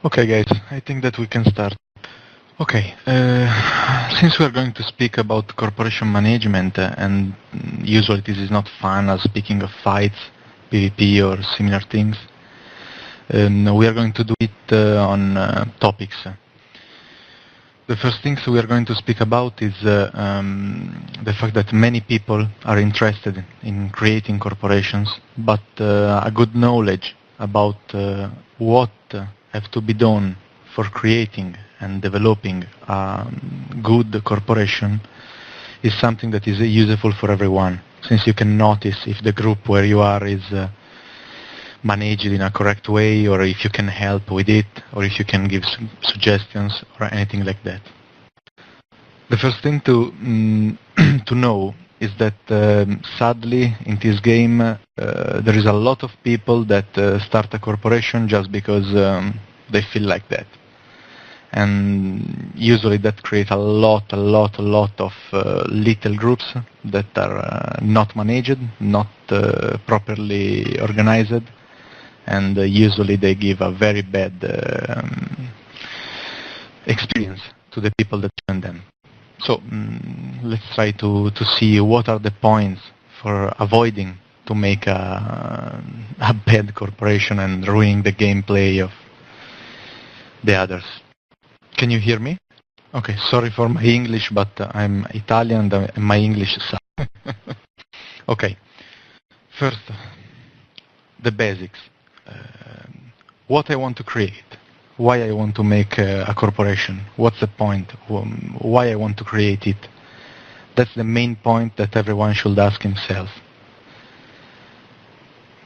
Okay, guys, I think that we can start. Okay, since we are going to speak about corporation management, and usually this is not fun as speaking of fights, PvP or similar things, we are going to do it on topics. The first things we are going to speak about is the fact that many people are interested in creating corporations, but a good knowledge about what have to be done for creating and developing a good corporation is something that is useful for everyone, since you can notice if the group where you are is managed in a correct way, or if you can help with it, or if you can give suggestions or anything like that. The first thing to to know is that sadly in this game there is a lot of people that start a corporation just because they feel like that, and usually that creates a lot of little groups that are not managed, not properly organized, and usually they give a very bad experience to the people that join them. So let's try to see what are the points for avoiding to make a bad corporation and ruining the gameplay of the others. Can you hear me? Okay, sorry for my English, but I'm Italian and my English sucks. Okay, first, the basics. What I want to create, why I want to make a corporation, what's the point, why I want to create it. That's the main point that everyone should ask himself.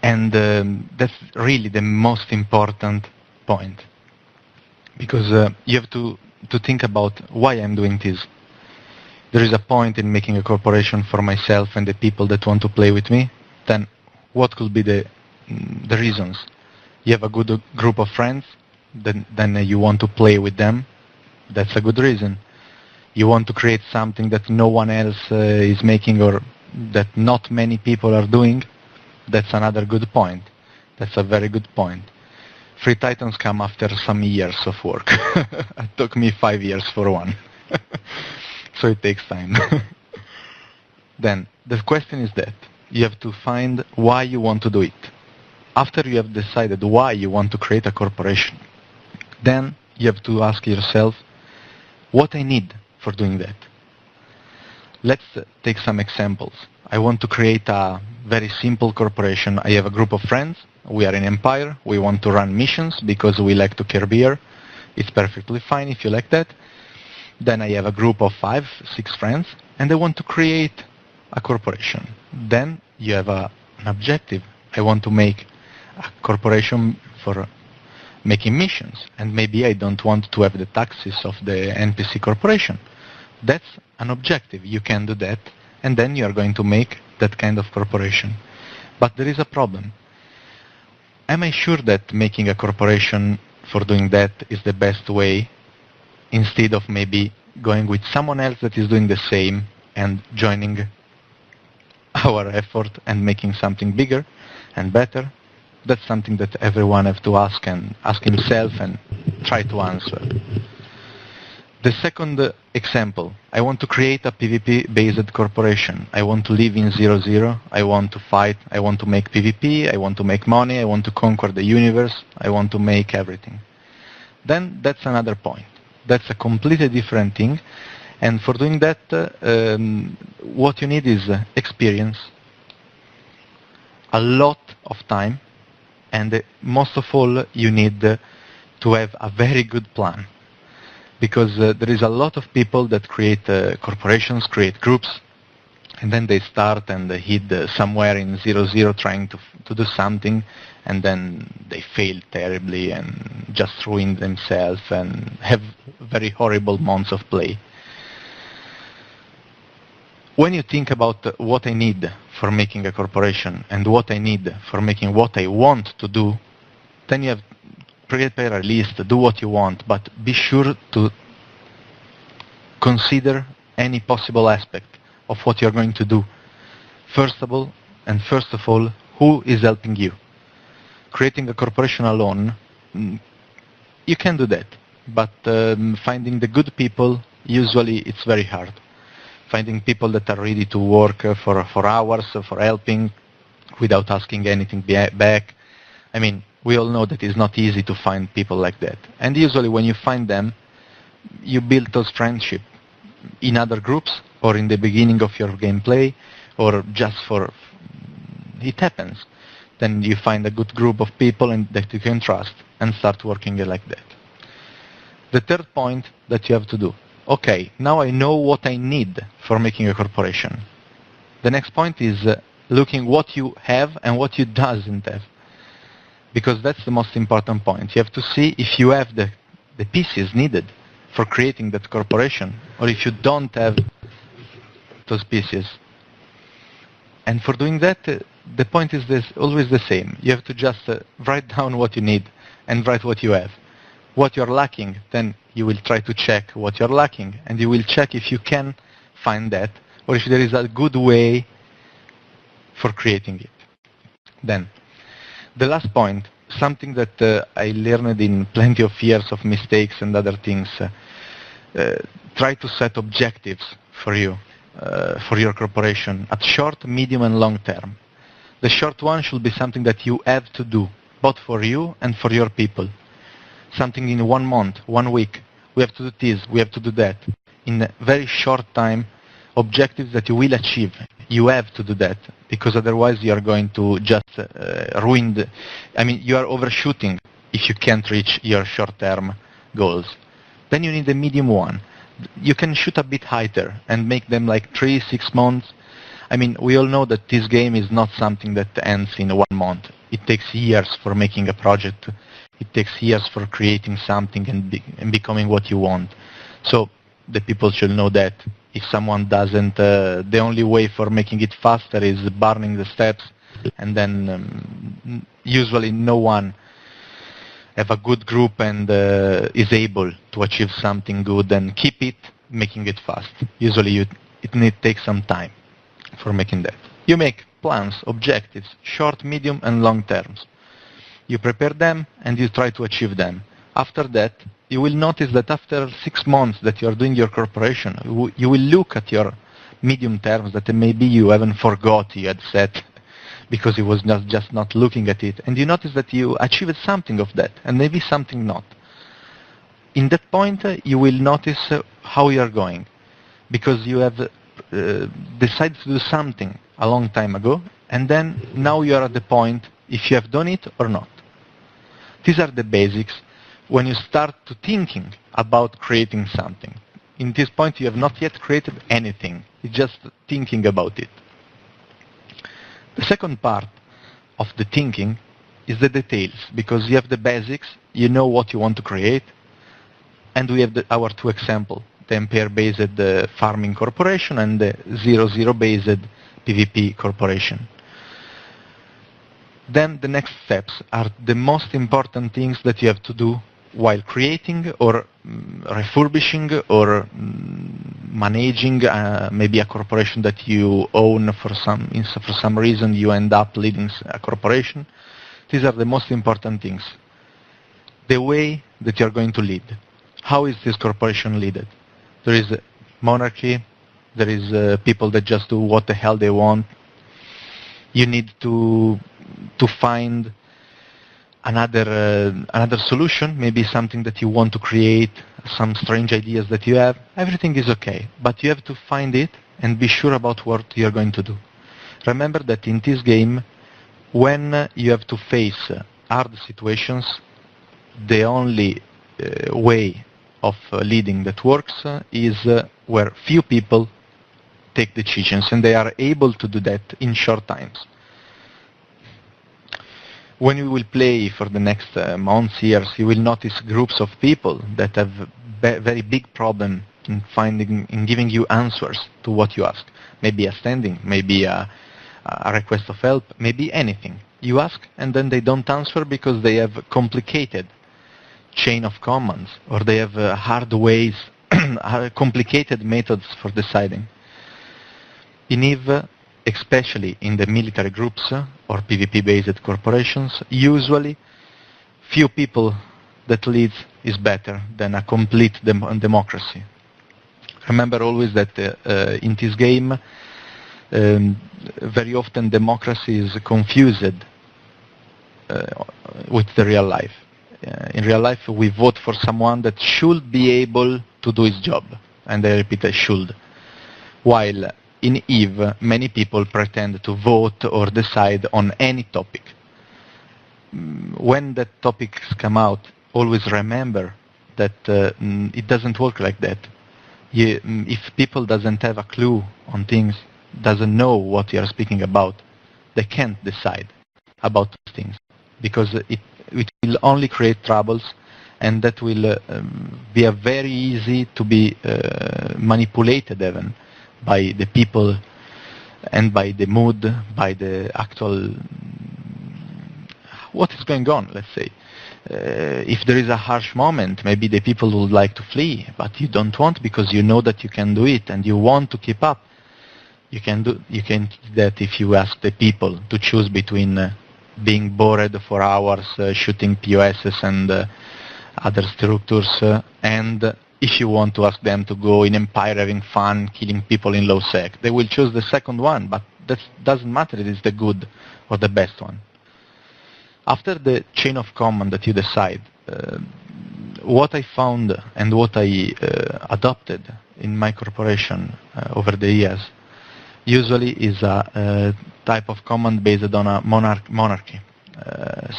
And that's really the most important point. Because you have to think about why I'm doing this. There is a point in making a corporation for myself and the people that want to play with me. Then what could be the reasons? You have a good group of friends, then you want to play with them. That's a good reason. You want to create something that no one else is making, or that not many people are doing. That's another good point. That's a very good point. Free Titans come after some years of work. It took me 5 years for one. So it takes time. Then the question is that you have to find why you want to do it. After you have decided why you want to create a corporation, then you have to ask yourself what I need for doing that. Let's take some examples. I want to create a very simple corporation. I have a group of friends. We are in Empire. We want to run missions because we like to care beer. It's perfectly fine if you like that. Then I have a group of 5, 6 friends, and I want to create a corporation. Then you have an objective. I want to make a corporation for making missions, and maybe I don't want to have the taxes of the NPC corporation. That's an objective. You can do that, and then you are going to make that kind of corporation. But there is a problem. Am I sure that making a corporation for doing that is the best way, instead of maybe going with someone else that is doing the same and joining our effort and making something bigger and better? That's something that everyone has to ask himself and try to answer. The second example, I want to create a PvP-based corporation. I want to live in 0-0. I want to fight. I want to make PvP. I want to make money. I want to conquer the universe. I want to make everything. Then that's another point. That's a completely different thing. And for doing that, what you need is experience, a lot of time, and most of all, you need to have a very good plan. Because there is a lot of people that create corporations, create groups, and then they start and they hit somewhere in 0-0 trying to do something, and then they fail terribly and just ruin themselves and have very horrible months of play. When you think about what I need for making a corporation and what I need for making what I want to do, then you have prepare a list, do what you want, but be sure to consider any possible aspect of what you're going to do. First of all, who is helping you? Creating a corporation alone you can do that, but finding the good people, usually it's very hard. Finding people that are ready to work for hours, for helping, without asking anything back. I mean, we all know that it's not easy to find people like that. And usually when you find them, you build those friendships in other groups or in the beginning of your gameplay or just for, it happens. Then you find a good group of people and that you can trust and start working like that. The third point that you have to do, okay, now I know what I need for making a corporation. The next point is looking what you have and what you doesn't have. Because that's the most important point. You have to see if you have the pieces needed for creating that corporation, or if you don't have those pieces. And for doing that, the point is always the same. You have to just write down what you need and write what you have. What you're lacking, then you will try to check what you're lacking, and you will check if you can find that, or if there is a good way for creating it. Then, the last point, something that I learned in plenty of years of mistakes and other things, try to set objectives for you, for your corporation, at short, medium, and long term. The short one should be something that you have to do, both for you and for your people. Something in 1 month, 1 week. We have to do this, we have to do that. In a very short time, objectives that you will achieve. You have to do that, because otherwise you are going to just ruin you are overshooting if you can't reach your short-term goals. Then you need a medium one. You can shoot a bit higher and make them like 3-6 months. I mean, we all know that this game is not something that ends in 1 month. It takes years for making a project. It takes years for creating something and becoming what you want. So the people should know that. If someone doesn't, the only way for making it faster is burning the steps, and then usually no one have a good group and is able to achieve something good and keep it, making it fast. Usually it takes some time for making that. You make plans, objectives, short, medium, and long terms. You prepare them and you try to achieve them. After that, you will notice that after 6 months that you are doing your corporation, you will look at your medium terms that maybe you haven't forgot you had set because you was just not looking at it. And you notice that you achieved something of that and maybe something not. In that point, you will notice how you are going, because you have decided to do something a long time ago, and then now you are at the point if you have done it or not. These are the basics. When you start to thinking about creating something. In this point, you have not yet created anything. You're just thinking about it. The second part of the thinking is the details, because you have the basics, you know what you want to create, and we have our 2 examples, the Empire-based farming corporation and the 0-0-based PvP corporation. Then the next steps are the most important things that you have to do while creating or refurbishing or managing maybe a corporation that you own for some reason you end up leading a corporation. These are the most important things. The way that you are going to lead. How is this corporation led? There is monarchy. There is people that just do what the hell they want. You need to find another solution, maybe something that you want to create, some strange ideas that you have. Everything is okay, but you have to find it and be sure about what you're going to do. Remember that in this game, when you have to face hard situations, the only way of leading that works is where few people take decisions, and they are able to do that in short times. When you will play for the next months, years, you will notice groups of people that have very big problem in giving you answers to what you ask. Maybe a standing, maybe a request of help, maybe anything. You ask and then they don't answer because they have complicated chain of commands, or they have hard ways, complicated methods for deciding. In EVE, especially in the military groups or PvP-based corporations, usually few people that leads is better than a complete democracy. Remember always that in this game, very often democracy is confused with the real life. In real life, we vote for someone that should be able to do his job, and I repeat, should. While in EVE, many people pretend to vote or decide on any topic. When that topics come out, always remember that it doesn't work like that. If people doesn't have a clue on things, doesn't know what you are speaking about, they can't decide about things, because it will only create troubles, and that will be a very easy to be manipulated even by the people and by the mood, by the actual what is going on, let's say. If there is a harsh moment, maybe the people would like to flee, but you don't want, because you know that you can do it and you want to keep up. You can do that if you ask the people to choose between being bored for hours shooting POSs and other structures, and if you want to ask them to go in Empire having fun, killing people in low sec. They will choose the second one, but that doesn't matter if it's the good or the best one. After the chain of command that you decide, what I found and what I adopted in my corporation over the years usually is a type of command based on a monarchy.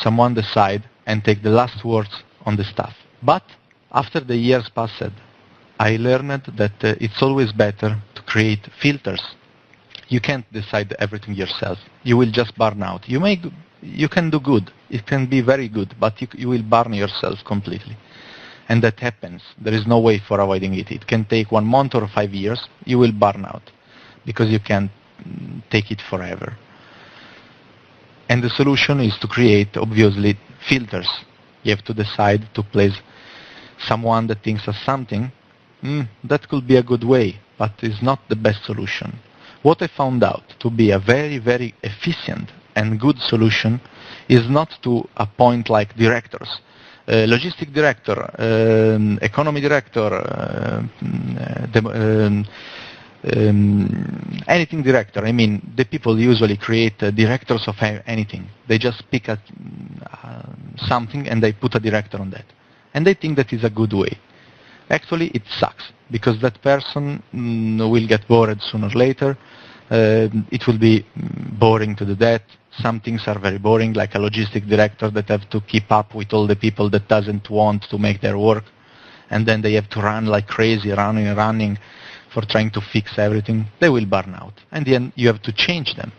Someone decide and take the last words on the staff. But after the years passed, I learned that it's always better to create filters. You can't decide everything yourself. You will just burn out. You can do good. It can be very good, but you will burn yourself completely. And that happens. There is no way for avoiding it. It can take 1 month or 5 years. You will burn out because you can't take it forever. And the solution is to create, obviously, filters. You have to decide to place someone that thinks of something. That could be a good way, but it's not the best solution. What I found out to be a very, very efficient and good solution is not to appoint like directors. Logistic director, economy director, anything director. I mean, the people usually create directors of anything. They just pick something and they put a director on that. And they think that is a good way. Actually, it sucks, because that person will get bored sooner or later. It will be boring to the death. Some things are very boring, like a logistic director that have to keep up with all the people that doesn't want to make their work. And then they have to run like crazy, running for trying to fix everything. They will burn out. And then you have to change them.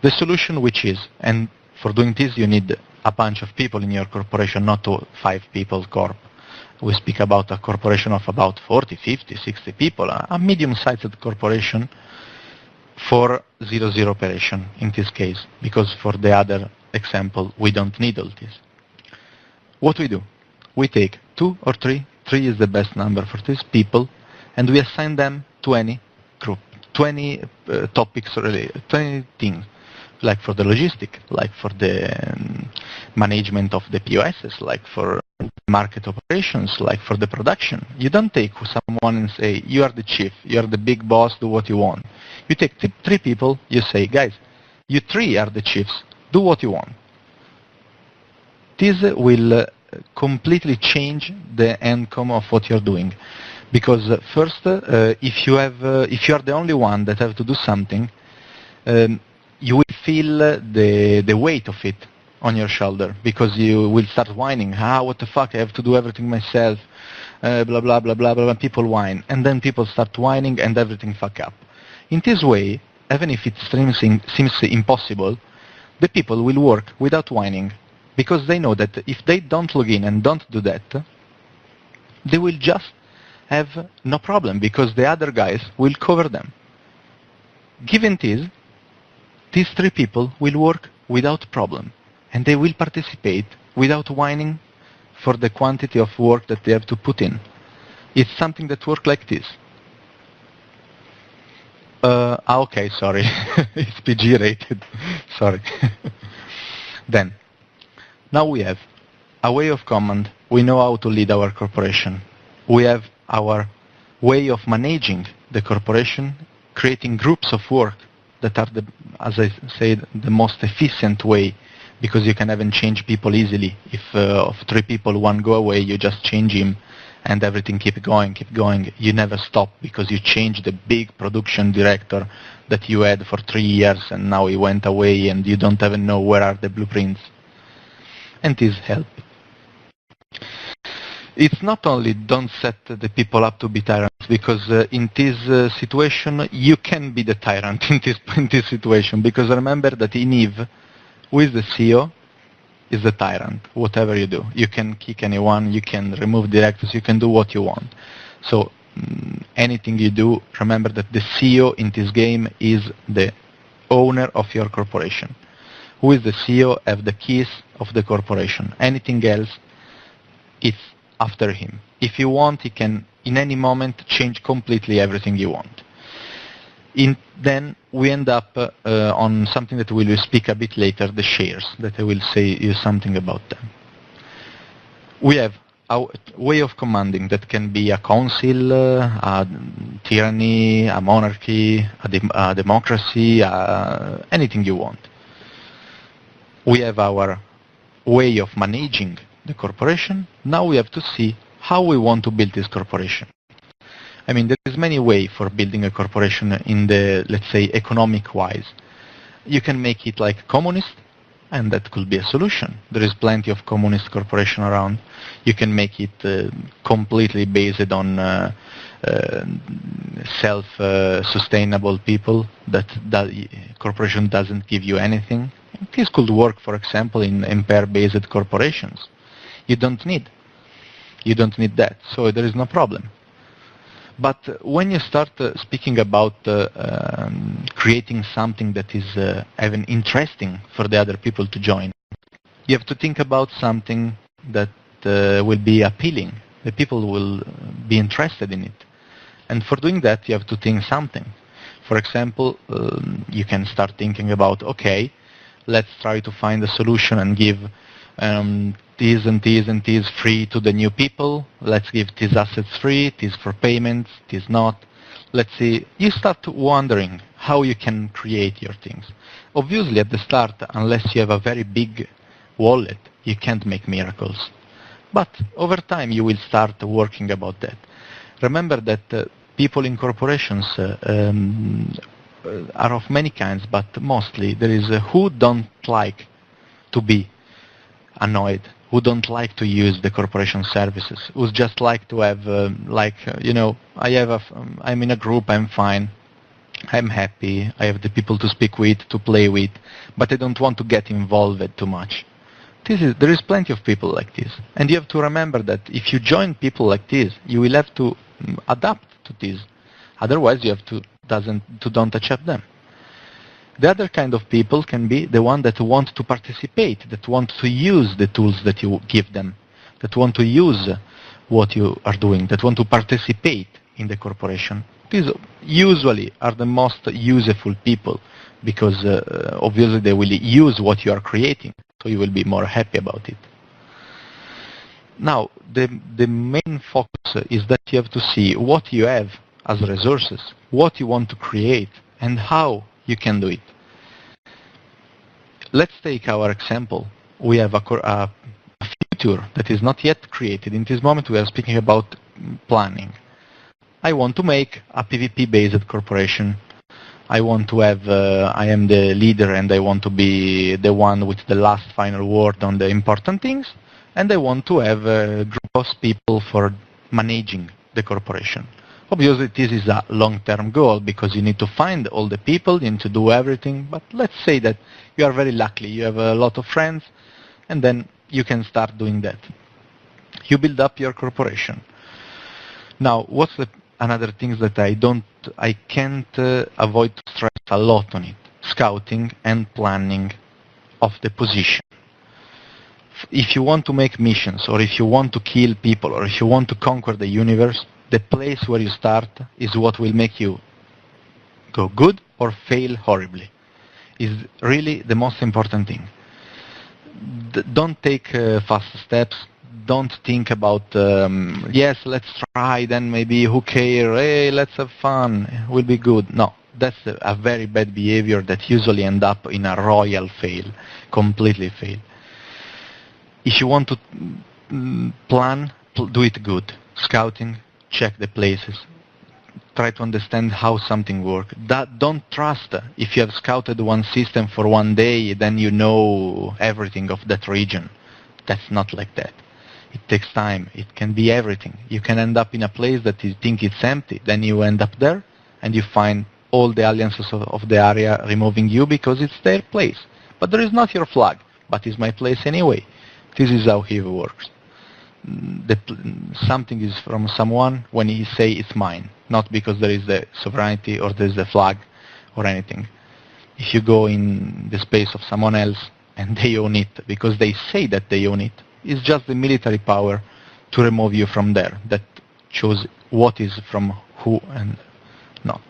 The solution which is, and for doing this you need a bunch of people in your corporation, not 5 people corp. We speak about a corporation of about 40, 50, 60 people, a medium-sized corporation for 0-0 operation in this case, because for the other example, we don't need all this. What we do? We take 2 or 3 is the best number for these people, and we assign them to any group, 20 topics, really, 20 things, like for the logistic, like for the management of the POSs, like for market operations, like for the production. You don't take someone and say, you are the chief, you are the big boss, do what you want. You take 3 people, you say, guys, you 3 are the chiefs, do what you want. This will completely change the outcome of what you're doing. Because first, if you are the only one that have to do something, you will feel the weight of it on your shoulder, because you will start whining. What the fuck, I have to do everything myself, blah, blah, blah, blah, blah, people whine. And then people start whining and everything fuck up. In this way, even if it seems impossible, the people will work without whining, because they know that if they don't log in and don't do that, they will just have no problem, because the other guys will cover them. Given this, these 3 people will work without problem, and they will participate without whining for the quantity of work that they have to put in. It's something that works like this. Okay, sorry. It's PG rated. Sorry. Then, now we have a way of command We know how to lead our corporation. We have our way of managing the corporation, creating groups of work that are, as I said, the most efficient way, because you can even change people easily. If of 3 people, 1 go away, you just change him, and everything keep going, keep going. You never stop because you change the big production director that you had for 3 years, and now he went away, and you don't even know where are the blueprints. And this helps. It's not only don't set the people up to be tyrants, because in this situation you can be the tyrant in this situation, because remember that in Eve, who is the CEO, is the tyrant. Whatever you do, you can kick anyone, you can remove directors, you can do what you want. So anything you do, remember that the CEO in this game is the owner of your corporation. Who is the CEO have the keys of the corporation. Anything else is after him. If you want, he can in any moment change completely everything you want. Then we end up on something that we will speak a bit later, the shares, that I will say you something about them. We have a way of commanding that can be a council, a tyranny, a monarchy, a democracy, anything you want. We have our way of managing the corporation. Now we have to see how we want to build this corporation. I mean, there is many ways for building a corporation in the, let's say, economic-wise. You can make it like communist, and that could be a solution. There is plenty of communist corporation around. You can make it completely based on self-sustainable people, that corporation doesn't give you anything. This could work, for example, in pair-based corporations. You don't need that, so there is no problem. But when you start speaking about creating something that is even interesting for the other people to join, you have to think about something that will be appealing. The people will be interested in it. And for doing that, you have to think something. For example, you can start thinking about, okay, let's try to find a solution and give these and these and these free to the new people. Let's give these assets free, these for payments, these not. Let's see. You start wondering how you can create your things. Obviously, at the start, unless you have a very big wallet, you can't make miracles. But over time, you will start working about that. Remember that people in corporations are of many kinds, but mostly there is who don't like to be annoyed, who don't like to use the corporation services, who just like to have, I'm in a group, I'm fine, I'm happy, I have the people to speak with, to play with, but I don't want to get involved too much. There is plenty of people like this, and you have to remember that if you join people like this, you will have to adapt to this. Otherwise, you have to don't accept them. The other kind of people can be the one that want to participate, that want to use the tools that you give them, that want to use what you are doing, that want to participate in the corporation. These usually are the most useful people, because obviously they will use what you are creating, so you will be more happy about it. Now, the main focus is that you have to see what you have as resources, what you want to create, and how you can do it. Let's take our example. We have a future that is not yet created. In this moment, we are speaking about planning. I want to make a PvP-based corporation. I want to have, I am the leader and I want to be the one with the last final word on the important things. And I want to have a group of people for managing the corporation. Obviously, this is a long-term goal because you need to find all the people, you need to do everything. But let's say that you are very lucky, you have a lot of friends, and then you can start doing that. You build up your corporation. Now, what's another thing that I can't avoid to stress a lot on it? Scouting and planning of the position. If you want to make missions, or if you want to kill people, or if you want to conquer the universe, the place where you start is what will make you go good or fail horribly. Is really the most important thing. Don't take fast steps. don't think about, yes, let's try, then maybe who cares, hey, let's have fun, will be good. No, that's a very bad behavior that usually end up in a royal fail, completely fail. If you want to plan, do it good. Scouting, check the places, try to understand how something works. Don't trust if you have scouted one system for one day, then you know everything of that region. That's not like that. It takes time. It can be everything. You can end up in a place that you think it's empty. Then you end up there and you find all the alliances of the area removing you because it's their place. But there is not your flag, but it's my place anyway. This is how he works. Something is from someone when he say it's mine, not because there is the sovereignty or there is the flag or anything. If you go in the space of someone else and they own it because they say that they own it, it's just the military power to remove you from there that shows what is from who and not.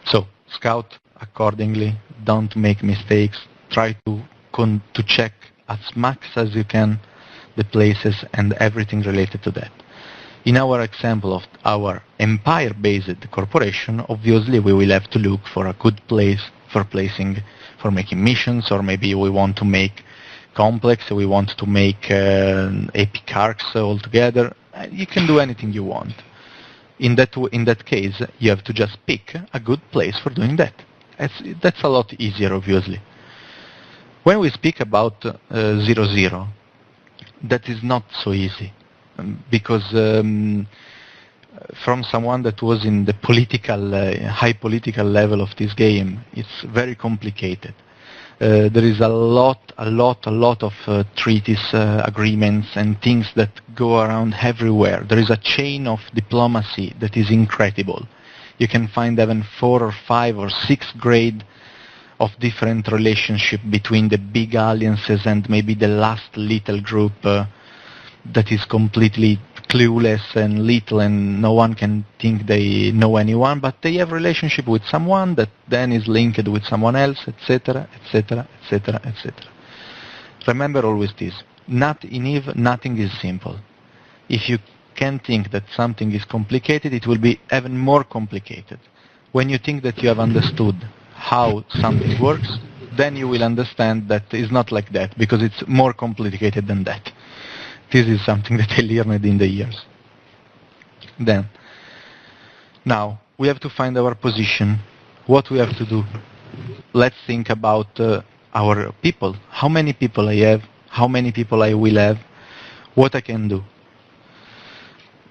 So scout accordingly, don't make mistakes, try to check as much as you can the places and everything related to that. In our example of our empire-based corporation, obviously we will have to look for a good place for placing, for making missions, or maybe we want to make complex, we want to make epic arcs altogether. You can do anything you want. In that case, you have to just pick a good place for doing that. That's a lot easier, obviously. When we speak about 0-0, that is not so easy, because from someone that was in the political, high political level of this game, it's very complicated. There is a lot of treaties, agreements and things that go around everywhere. There is a chain of diplomacy that is incredible. You can find even 4 or 5 or 6 grade of different relationship between the big alliances and maybe the last little group that is completely clueless and little and no one can think they know anyone, but they have relationship with someone that then is linked with someone else, etc., etc., etc., etc. Remember always this. In Eve, nothing is simple. If you can think that something is complicated, it will be even more complicated. When you think that you have understood how something works, then you will understand that it's not like that, because it's more complicated than that. This is something that I learned in the years. Then, now, we have to find our position. What we have to do? Let's think about our people. How many people I have? How many people I will have? What I can do?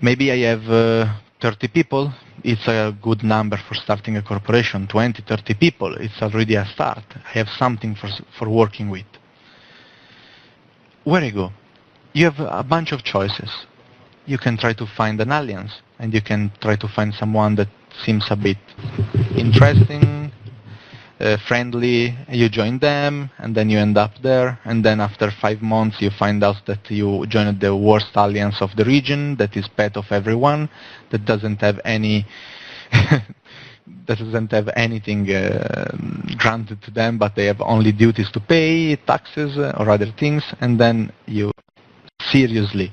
Maybe I have 30 people. It's a good number for starting a corporation. 20, 30 people. It's already a start. I have something for working with. Where I go? You have a bunch of choices. You can try to find an alliance, and you can try to find someone that seems a bit interesting, friendly. You join them, and then you end up there, and then after 5 months you find out that you joined the worst alliance of the region, that is pet of everyone, that doesn't have any that doesn't have anything granted to them, but they have only duties to pay, taxes or other things, and then you seriously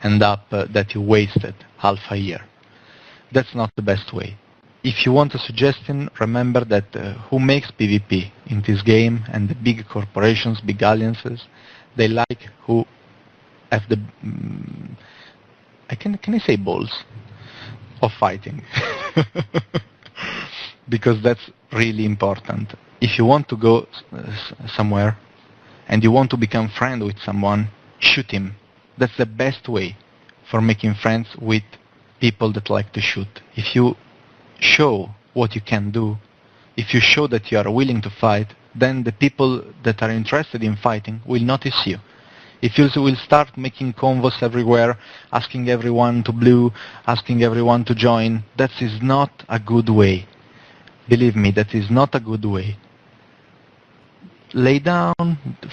end up that you wasted half a year. That's not the best way. If you want a suggestion, remember that who makes PvP in this game, and the big corporations, big alliances, they like who have the, can I say balls of fighting? Because that's really important. If you want to go somewhere and you want to become friend with someone, shoot him. That's the best way for making friends with people that like to shoot. If you show what you can do, if you show that you are willing to fight, then the people that are interested in fighting will notice you. If you will start making convos everywhere, asking everyone to blue, asking everyone to join, that is not a good way. Believe me, that is not a good way. Lay down,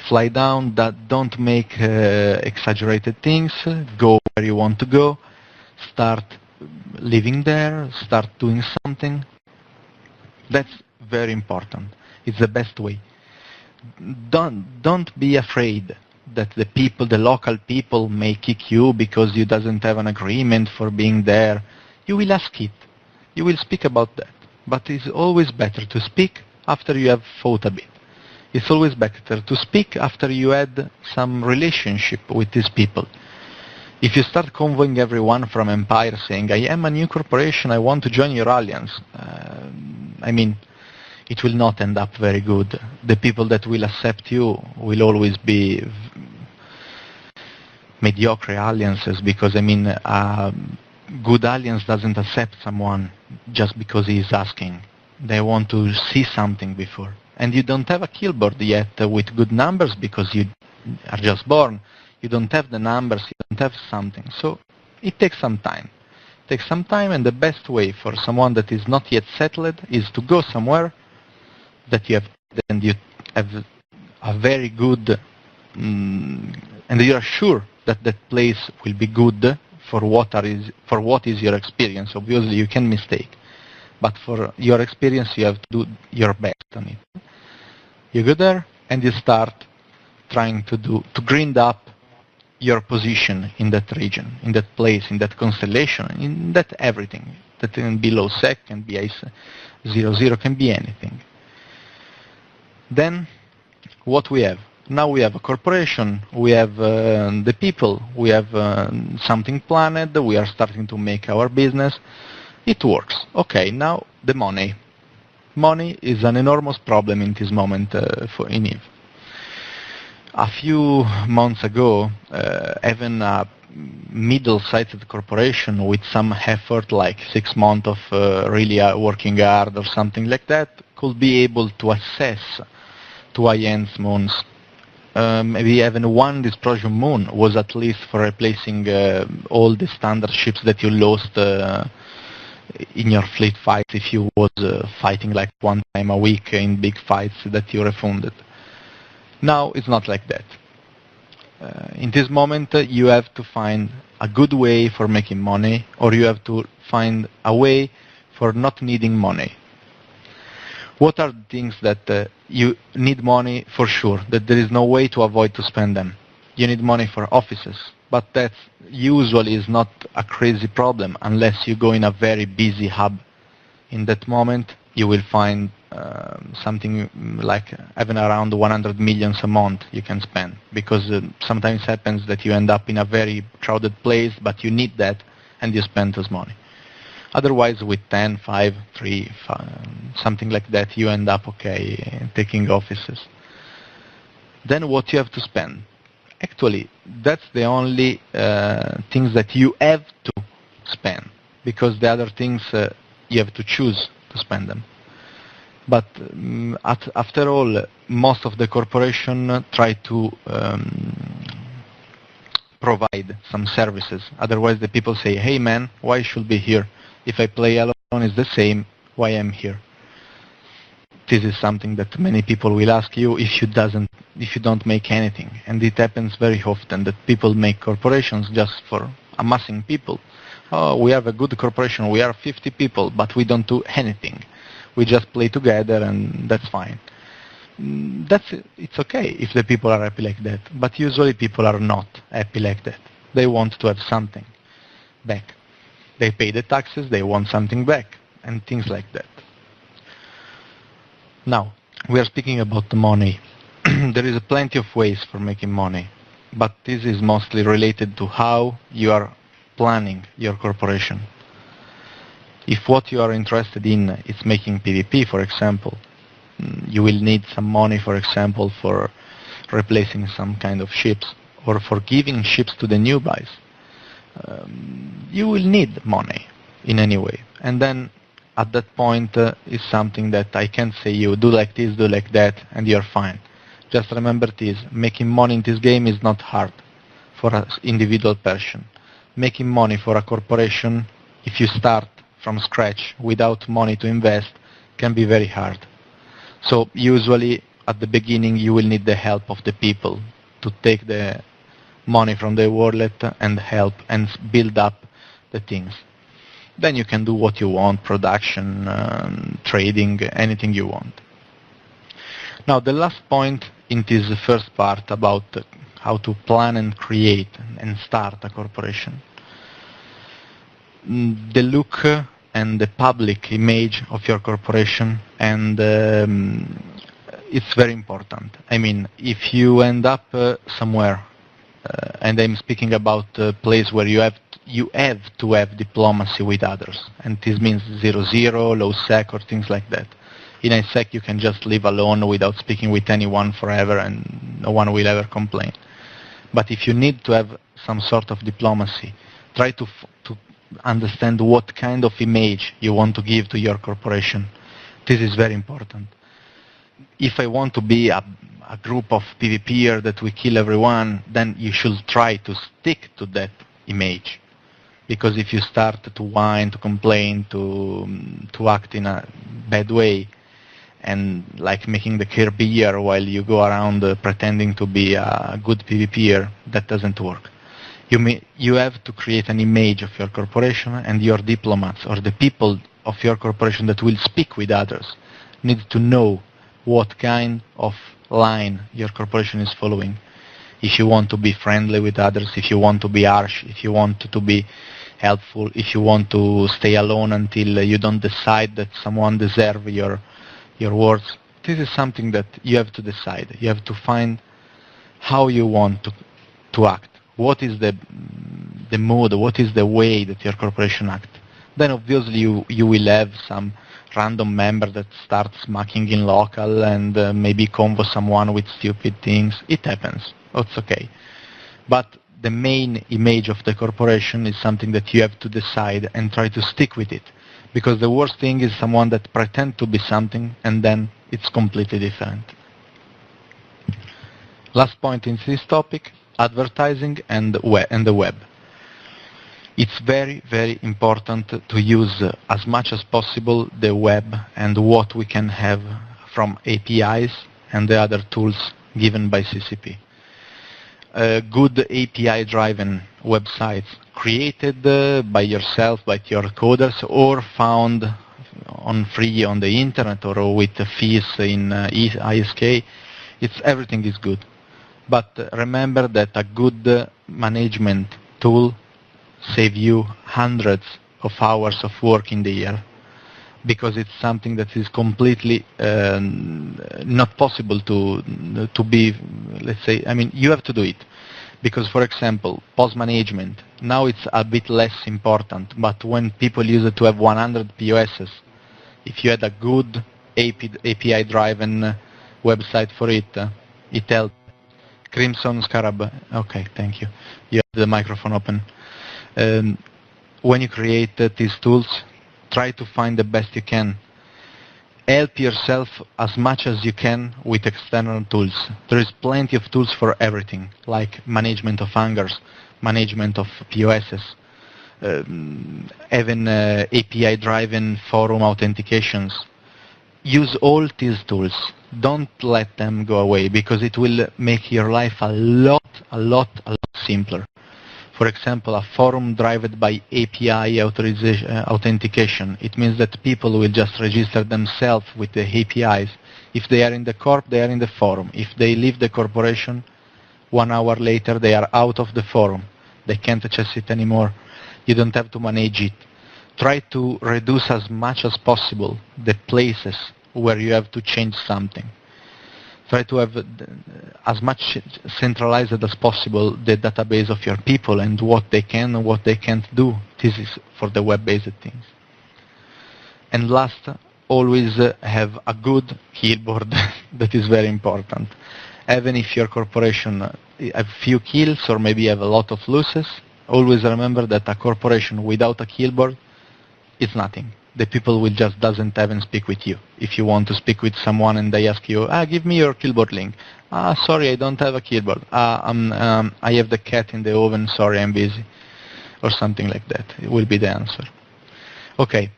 fly down, don't make exaggerated things, go where you want to go, start living there, start doing something. That's very important. It's the best way. Don't be afraid that the people, the local people may kick you because you doesn't have an agreement for being there, you will ask it. You will speak about that. But it's always better to speak after you have thought a bit. It's always better to speak after you had some relationship with these people. If you start convoying everyone from Empire saying, I am a new corporation, I want to join your alliance, it will not end up very good. The people that will accept you will always be mediocre alliances, because a good alliance doesn't accept someone just because he is asking. They want to see something before. And you don't have a kill board yet with good numbers because you are just born. You don't have the numbers, you don't have something. So it takes some time. It takes some time, and the best way for someone that is not yet settled is to go somewhere that you have a very good, and you are sure that that place will be good for what is your experience. Obviously you can mistake, but for your experience you have to do your best on it. You go there and you start trying to grind up your position in that region, in that place, in that constellation, in that everything. That can be low sec, can be ICE 00, can be anything. Then what we have? Now we have a corporation, we have the people, we have something planned, we are starting to make our business. It works. Okay, now the money. Money is an enormous problem in this moment in EVE. A few months ago, even a middle-sized corporation with some effort, like 6 months of really working hard or something like that, could be able to access to high-end moons. Maybe even one dispersion moon was at least for replacing all the standard ships that you lost in your fleet fights if you was fighting like one time a week in big fights that you refunded. Now it's not like that. In this moment you have to find a good way for making money, or you have to find a way for not needing money. What are the things that you need money for sure, that there is no way to avoid to spend them? You need money for offices, but that usually is not a crazy problem unless you go in a very busy hub. In that moment you will find something like even around 100 million a month you can spend, because sometimes it happens that you end up in a very crowded place, but you need that and you spend this money. Otherwise with 10, 5, 3, 5, something like that, you end up okay taking offices. Then what you have to spend? Actually, that's the only things that you have to spend, because the other things you have to choose to spend them. But after all, most of the corporation try to provide some services. Otherwise the people say, hey man, why should be here? If I play alone it's the same, why I'm here? This is something that many people will ask you if you don't make anything. And it happens very often that people make corporations just for amassing people. Oh, we have a good corporation, we are 50 people, but we don't do anything. We just play together and that's fine. It's okay if the people are happy like that, but usually people are not happy like that. They want to have something back. They pay the taxes, they want something back, and things like that. Now, we are speaking about the money. There is plenty of ways for making money, but this is mostly related to how you are planning your corporation. If what you are interested in is making PvP, for example, you will need some money, for example, for replacing some kind of ships, or for giving ships to the newbies. You will need money in any way. And then at that point is something that I can't say you do like this, do like that, and you're fine. Just remember this, making money in this game is not hard for an individual person. Making money for a corporation, if you start from scratch without money to invest, can be very hard. So usually at the beginning you will need the help of the people to take the money from the wallet and help and build up the things. Then you can do what you want, production, trading, anything you want. Now the last point in this first part about how to plan and create and start a corporation. The look and the public image of your corporation, and it's very important. I mean, if you end up somewhere, and I'm speaking about a place where you have to have diplomacy with others, and this means 0-0, low sec, or things like that. In ISEC, you can just live alone without speaking with anyone forever, and no one will ever complain. But if you need to have some sort of diplomacy, try to understand what kind of image you want to give to your corporation. This is very important. If I want to be a group of PvPers that we kill everyone, then you should try to stick to that image. Because if you start to whine, to complain, to act in a bad way, and like making the Kirbyr while you go around pretending to be a good PvPer, that doesn't work. You have to create an image of your corporation, and your diplomats or the people of your corporation that will speak with others need to know what kind of line your corporation is following. If you want to be friendly with others, if you want to be harsh, if you want to be helpful, if you want to stay alone until you don't decide that someone deserves your words. This is something that you have to decide. You have to find how you want to act. What is the mood, what is the way that your corporation acts. Then obviously you will have some random member that starts smacking in local and maybe convo someone with stupid things. It happens. It's okay. But the main image of the corporation is something that you have to decide and try to stick with it. Because the worst thing is someone that pretends to be something and then it's completely different. Last point in this topic, advertising and the web. It's very, very important to use as much as possible the web and what we can have from APIs and the other tools given by CCP. Good API-driven websites created by yourself, by your coders, or found on free on the internet or with fees in ISK, everything is good. But remember that a good management tool saves you hundreds of hours of work in the year, because it's something that is completely not possible to be, let's say, I mean, you have to do it. Because, for example, post-management, now it's a bit less important, but when people use it to have 100 POSs, if you had a good API-driven website for it, it helps. Crimson Scarab, okay, thank you. You have the microphone open. When you create these tools, try to find the best you can. Help yourself as much as you can with external tools. There is plenty of tools for everything, like management of hangars, management of POSs, even API-driven forum authentications. Use all these tools. Don't let them go away, because it will make your life a lot simpler. For example, a forum driven by API authentication. It means that people will just register themselves with the APIs. If they are in the corp, they are in the forum. If they leave the corporation, 1 hour later they are out of the forum. They can't access it anymore. You don't have to manage it. Try to reduce as much as possible the places where you have to change something. Try to have as much centralized as possible the database of your people and what they can and what they can't do. This is for the web-based things. And last, always have a good killboard. That is very important. Even if your corporation have few kills or maybe have a lot of losses, always remember that a corporation without a killboard is nothing. The people will just doesn't even speak with you. If you want to speak with someone and they ask you, give me your killboard link. Sorry, I don't have a killboard. I have the cat in the oven. Sorry, I'm busy. Or something like that. It will be the answer. Okay,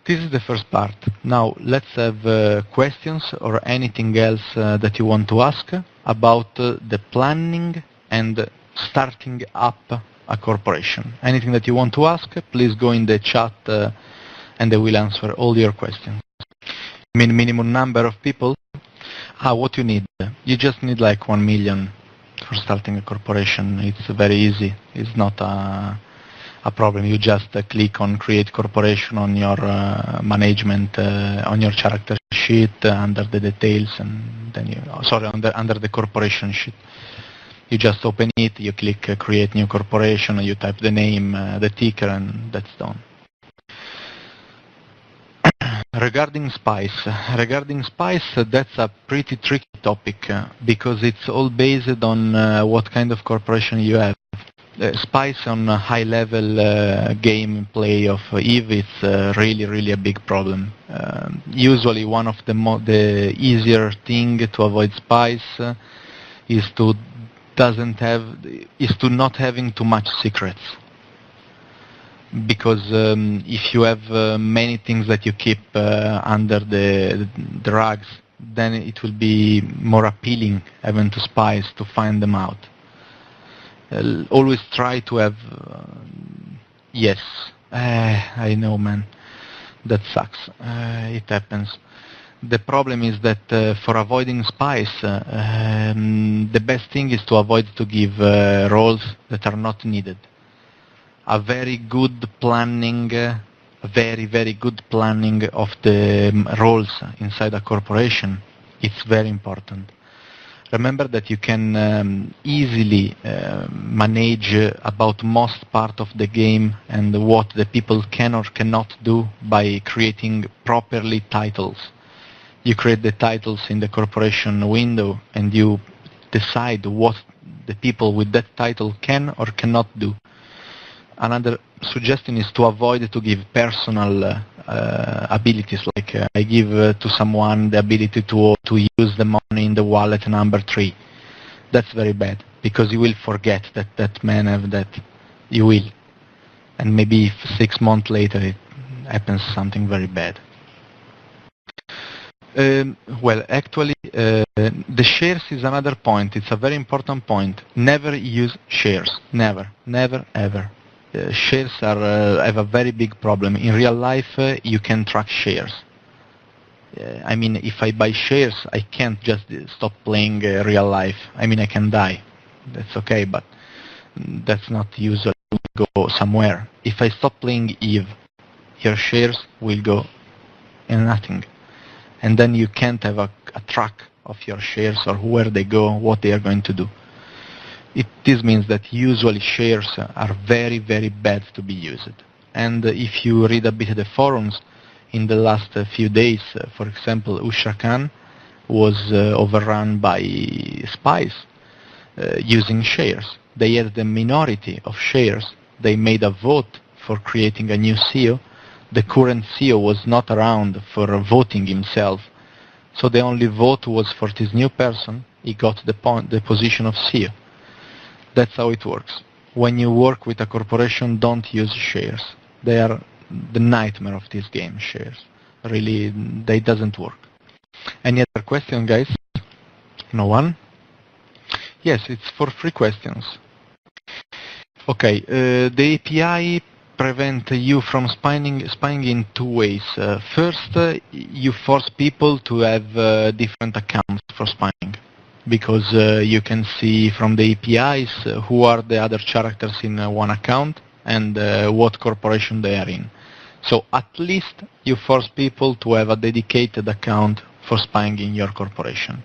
this is the first part. Now let's have questions or anything else that you want to ask about the planning and starting up a corporation. Anything that you want to ask, please go in the chat and they will answer all your questions. Minimum number of people? What you need? You just need like 1 million for starting a corporation. It's very easy. It's not a problem. You just click on create corporation on your management, on your character sheet under the details, and then under the corporation sheet. You just open it, you click create new corporation, you type the name, the ticker, and that's done. Regarding spice, that's a pretty tricky topic because it's all based on what kind of corporation you have. Spice on a high-level gameplay of EVE is really a big problem. Usually, one of the easier thing to avoid spice is to not having too much secrets. Because if you have many things that you keep under the rugs, then it will be more appealing even to spies to find them out. Always try to have yes, I know, man, that sucks. It happens. The problem is that for avoiding spies, the best thing is to avoid to give roles that are not needed. A very good planning, very good planning of the roles inside a corporation, it's very important. Remember that you can easily manage about most part of the game and what the people can or cannot do by creating properly titles. You create the titles in the corporation window and you decide what the people with that title can or cannot do. Another suggestion is to avoid to give personal abilities, like I give to someone the ability to use the money in the wallet number 3. That's very bad, because you will forget that that man have that. You will. And maybe 6 months later it happens something very bad. Well, actually, the shares is another point. It's a very important point. Never use shares. Never, ever. Shares have a very big problem. In real life, you can track shares. I mean, if I buy shares, I can't just stop playing real life. I mean, I can die. That's okay, but that's not usually go somewhere. If I stop playing EVE, your shares will go in nothing. And then you can't have a track of your shares or where they go, what they are going to do. This means that usually shares are very bad to be used. And if you read a bit the forums, in the last few days, for example, Usha Khan was overrun by spies using shares. They had the minority of shares. They made a vote for creating a new CEO. The current CEO was not around for voting himself. So the only vote was for this new person. He got the position of CEO. That's how it works. When you work with a corporation, don't use shares. They are the nightmare of this game, shares. Really, they doesn't work. Any other question, guys? No one? Yes, it's for free questions. Okay, the API prevent you from spying in 2 ways. First, you force people to have different accounts for spying, because you can see from the APIs who are the other characters in one account and what corporation they are in. So at least you force people to have a dedicated account for spying in your corporation.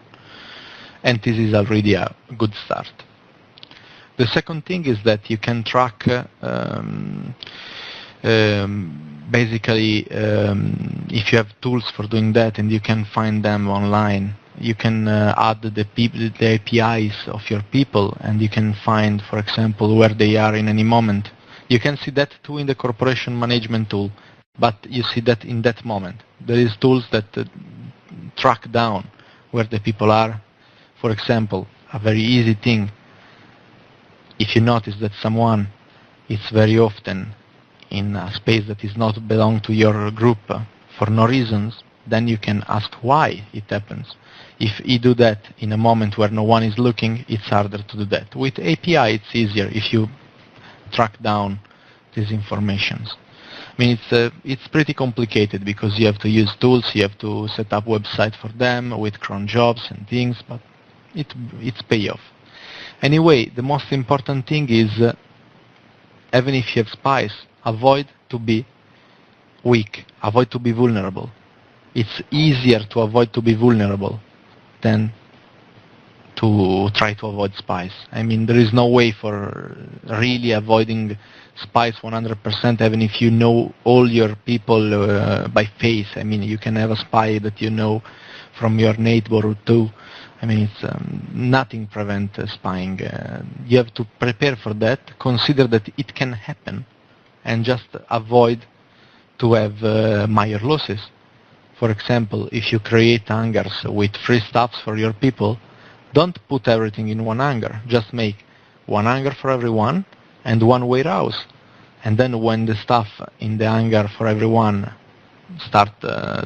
And this is already a good start. The second thing is that you can track basically if you have tools for doing that and you can find them online, you can add the APIs of your people and you can find, for example, where they are in any moment. You can see that too in the corporation management tool, but you see that in that moment. There is tools that track down where the people are. For example, a very easy thing, if you notice that someone is very often in a space that is not belong to your group for no reasons, then you can ask why it happens. If you do that in a moment where no one is looking, it's harder to do that. With API, it's easier if you track down these informations. I mean, it's pretty complicated because you have to use tools, you have to set up website for them with cron jobs and things, but it's payoff. Anyway, the most important thing is, even if you have spies, avoid to be weak, avoid to be vulnerable. It's easier to avoid to be vulnerable than to try to avoid spies. I mean, there is no way for really avoiding spies 100%, even if you know all your people by face. I mean, you can have a spy that you know from your neighborhood too. I mean, it's nothing prevent spying. You have to prepare for that, consider that it can happen, and just avoid to have minor losses. For example, if you create hangars with free stuffs for your people, don't put everything in one hangar. Just make one hangar for everyone and one warehouse. And then when the stuff in the hangar for everyone start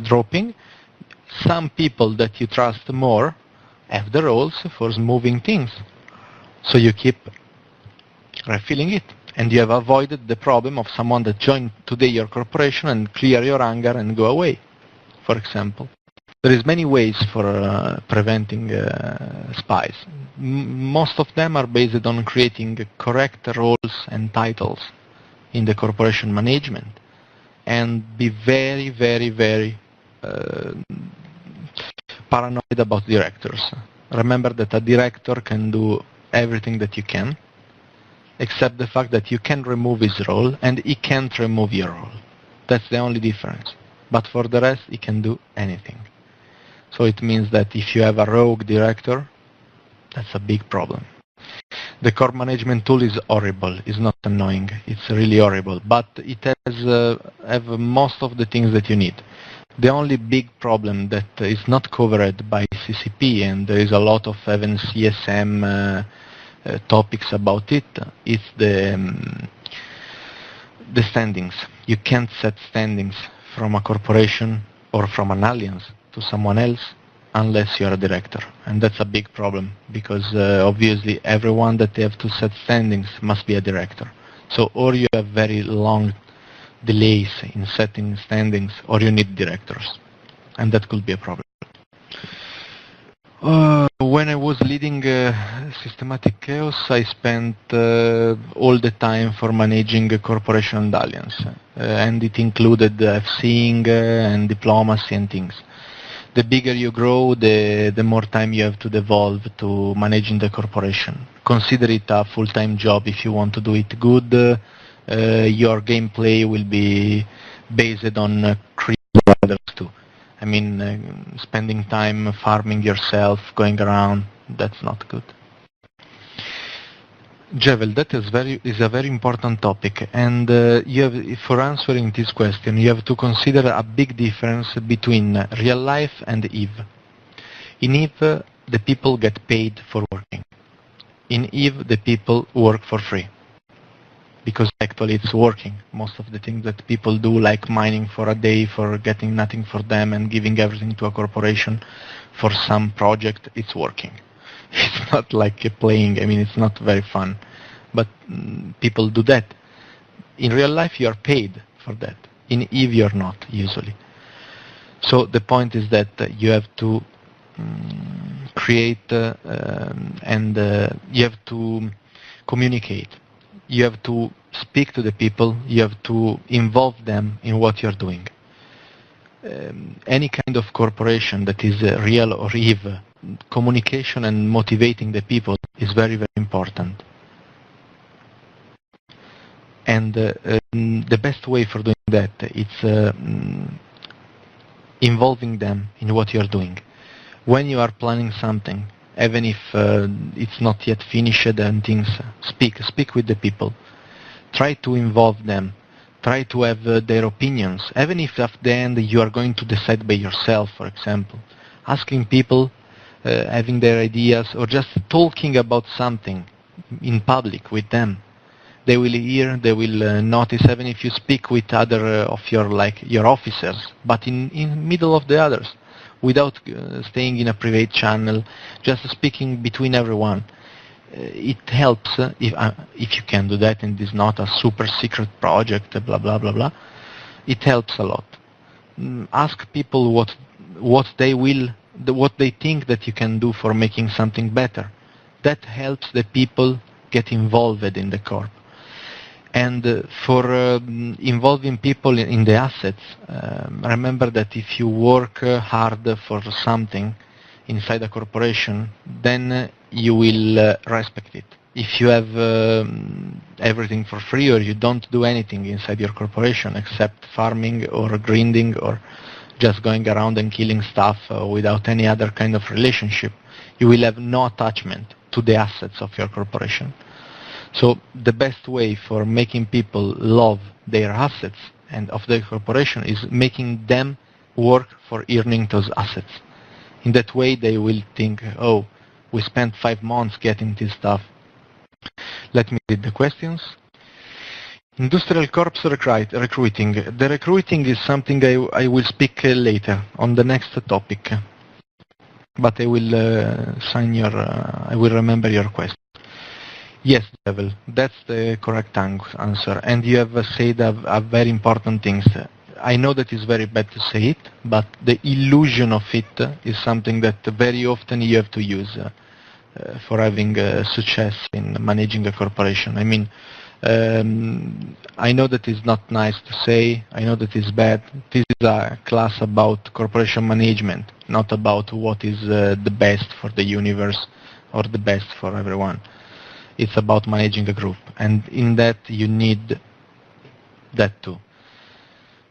dropping, some people that you trust more have the roles for moving things. So you keep refilling it. And you have avoided the problem of someone that joined today your corporation and clear your hangar and go away, for example. There is many ways for preventing spies. Most of them are based on creating correct roles and titles in the corporation management, and be very, very, very paranoid about directors. Remember that a director can do everything that you can, except the fact that you can remove his role and he can't remove your role. That's the only difference. But for the rest, he can do anything. So it means that if you have a rogue director, that's a big problem. The core management tool is horrible. It's not annoying. It's really horrible. But it has have most of the things that you need. The only big problem that is not covered by CCP, and there is a lot of even CSM topics about it, is the standings. You can't set standings from a corporation or from an alliance to someone else unless you're a director. And that's a big problem, because obviously everyone that they have to set standings must be a director. So or you have very long delays in setting standings, or you need directors. And that could be a problem. When I was leading Systematic Chaos, I spent all the time for managing a corporation and alliance. And it included FCing and diplomacy and things. The bigger you grow, the more time you have to devolve to managing the corporation. Consider it a full-time job if you want to do it good. Your gameplay will be based on creating others too. I mean, spending time farming yourself, going around, that's not good. Javel, that is a very important topic, and for answering this question, you have to consider a big difference between real life and EVE. In EVE, the people get paid for working. In EVE, the people work for free, because actually it's working. Most of the things that people do, like mining for a day for getting nothing for them and giving everything to a corporation for some project, it's working. It's not like playing. I mean, it's not very fun, but people do that. In real life, you are paid for that. In EVE, you're not, usually. So the point is that you have to create and you have to communicate. You have to speak to the people. You have to involve them in what you're doing. Any kind of corporation that is real or EVE, communication and motivating the people is very, very important. And the best way for doing that is involving them in what you're doing. When you are planning something, even if it's not yet finished and things, speak with the people. Try to involve them. Try to have their opinions, even if at the end you are going to decide by yourself, for example. Asking people, having their ideas, or just talking about something in public with them. They will hear, they will notice, even if you speak with other of your officers, but in middle of the others, without staying in a private channel, just speaking between everyone. It helps if you can do that, and it's not a super secret project, blah blah blah blah. It helps a lot. Ask people what they think that you can do for making something better. that helps the people get involved in the corp. And for involving people in the assets, remember that if you work hard for something inside a corporation, then you will respect it. If you have everything for free, or you don't do anything inside your corporation except farming or grinding or just going around and killing stuff without any other kind of relationship, you will have no attachment to the assets of your corporation. So the best way for making people love their assets and of their corporation is making them work for earning those assets. In that way they will think, oh, we spent 5 months getting this stuff. Let me read the questions. Industrial corps recruiting. The recruiting is something I will speak later on the next topic. But I will I will remember your question. Yes, Devil, that's the correct answer. And you have said a very important thing. I know that it's very bad to say it, but the illusion of it is something that very often you have to use for having success in managing a corporation. I mean, I know that it's not nice to say, I know that it's bad. This is a class about corporation management, not about what is the best for the universe or the best for everyone. It's about managing a group, and in that you need that too.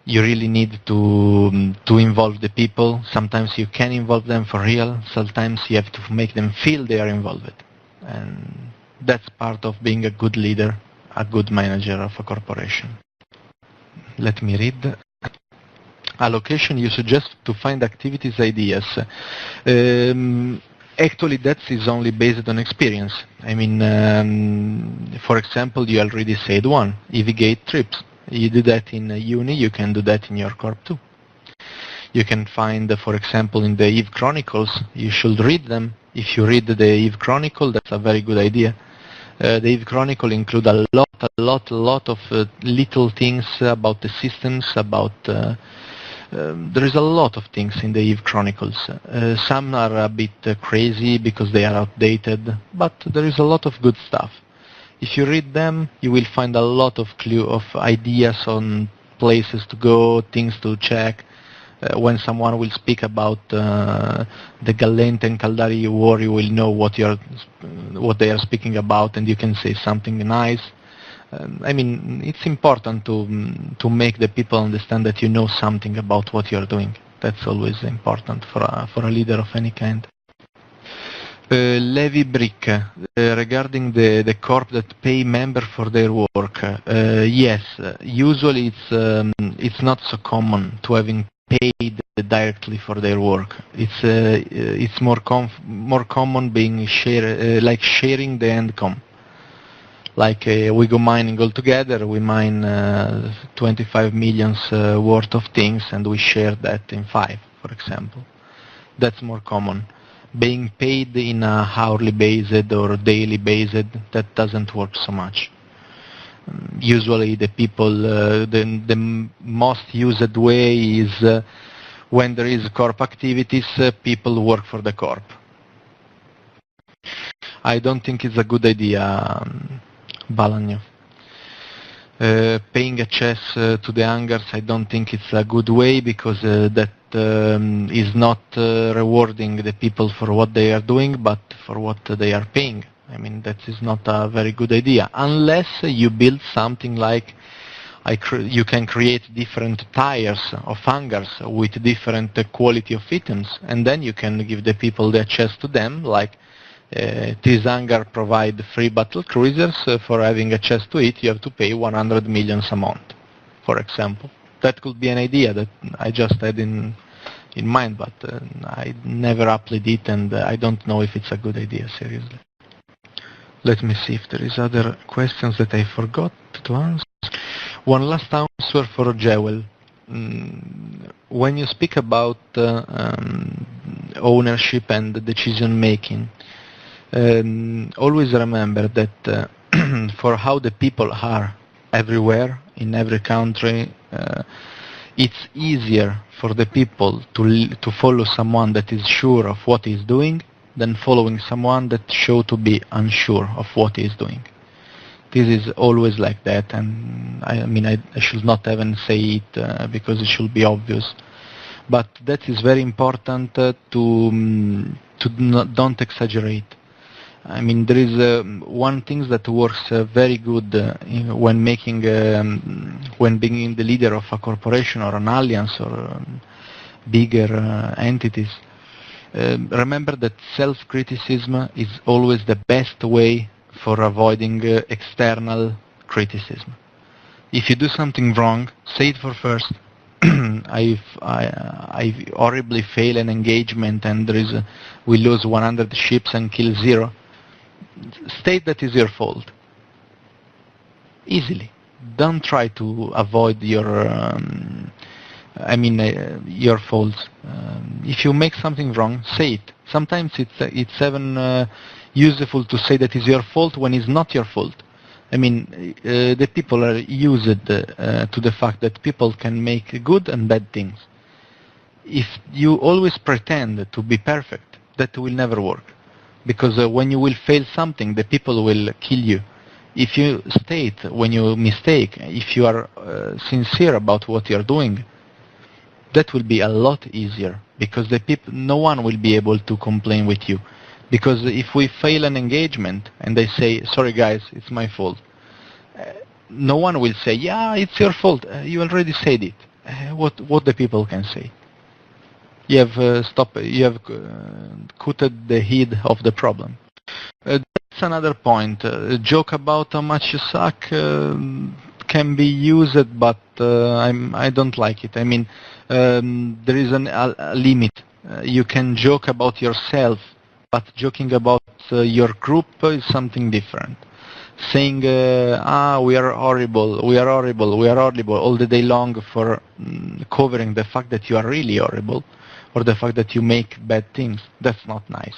You really need to involve the people. Sometimes you can involve them for real, sometimes you have to make them feel they are involved. And that's part of being a good leader, a good manager of a corporation. Let me read. Allocation you suggest to find activities ideas. Actually, that is only based on experience. I mean, for example, you already said one, EVGate trips. You do that in E-UNI, you can do that in your corp too. You can find, for example, in the Eve Chronicles, you should read them. If you read the Eve Chronicle, that's a very good idea. The Eve Chronicle include a lot of little things about the systems, about there is a lot of things in the Eve Chronicles. Some are a bit crazy because they are outdated, but there is a lot of good stuff. If you read them, you will find a lot of ideas on places to go, things to check. When someone will speak about the Gallente and Caldari war, you will know what they are speaking about, and you can say something nice. I mean, it's important to make the people understand that you know something about what you're doing. That's always important for a leader of any kind. Levy Brick, regarding the corp that pay members for their work. Yes, usually it's not so common to having paid directly for their work. It's more common being like sharing the income. Like we go mining all together, we mine 25 million worth of things and we share that in 5, for example. That's more common. Being paid in a hourly basis or daily basis, that doesn't work so much. Usually the people, the most used way is when there is corp activities, people work for the corp. I don't think it's a good idea, Balagno. Paying a chess to the hangars, I don't think it's a good way, because that is not rewarding the people for what they are doing, but for what they are paying. I mean, that is not a very good idea, unless you build something like you can create different tiers of hangars with different quality of items, and then you can give the people the access to them, like this hangar provide free battle cruisers. For having access to it, you have to pay 100 million a month, for example. That could be an idea that I just had in mind, but I never applied it, and I don't know if it's a good idea, seriously. Let me see if there is other questions that I forgot to answer. One last answer for Jewel. When you speak about ownership and decision making, always remember that for how the people are everywhere, in every country, it's easier for the people to follow someone that is sure of what he's doing than following someone that show to be unsure of what he is doing. This is always like that, and I mean I should not even say it because it should be obvious, but that is very important don't exaggerate. I mean, there is one thing that works very good when being the leader of a corporation or an alliance or bigger entities. Remember that self-criticism is always the best way for avoiding external criticism. If you do something wrong, say it for first. I horribly fail an engagement and we lose 100 ships and kill 0. State that is your fault. Easily. Don't try to avoid your your faults. If you make something wrong, say it. Sometimes it's even useful to say that is your fault when it's not your fault. I mean, the people are used to the fact that people can make good and bad things. If you always pretend to be perfect, that will never work. Because when you will fail something, the people will kill you. If you state when you mistake, if you are sincere about what you are doing, that will be a lot easier, because no one will be able to complain with you. Because if we fail an engagement and they say, sorry guys, it's my fault, no one will say, yeah, it's your fault, you already said it. What the people can say? You have cutted the head of the problem. That's another point. Joke about how much you suck can be used, but I don't like it. I mean, there is a limit. You can joke about yourself, but joking about your group is something different. Saying, we are horrible all the day long for covering the fact that you are really horrible, or the fact that you make bad things, that's not nice.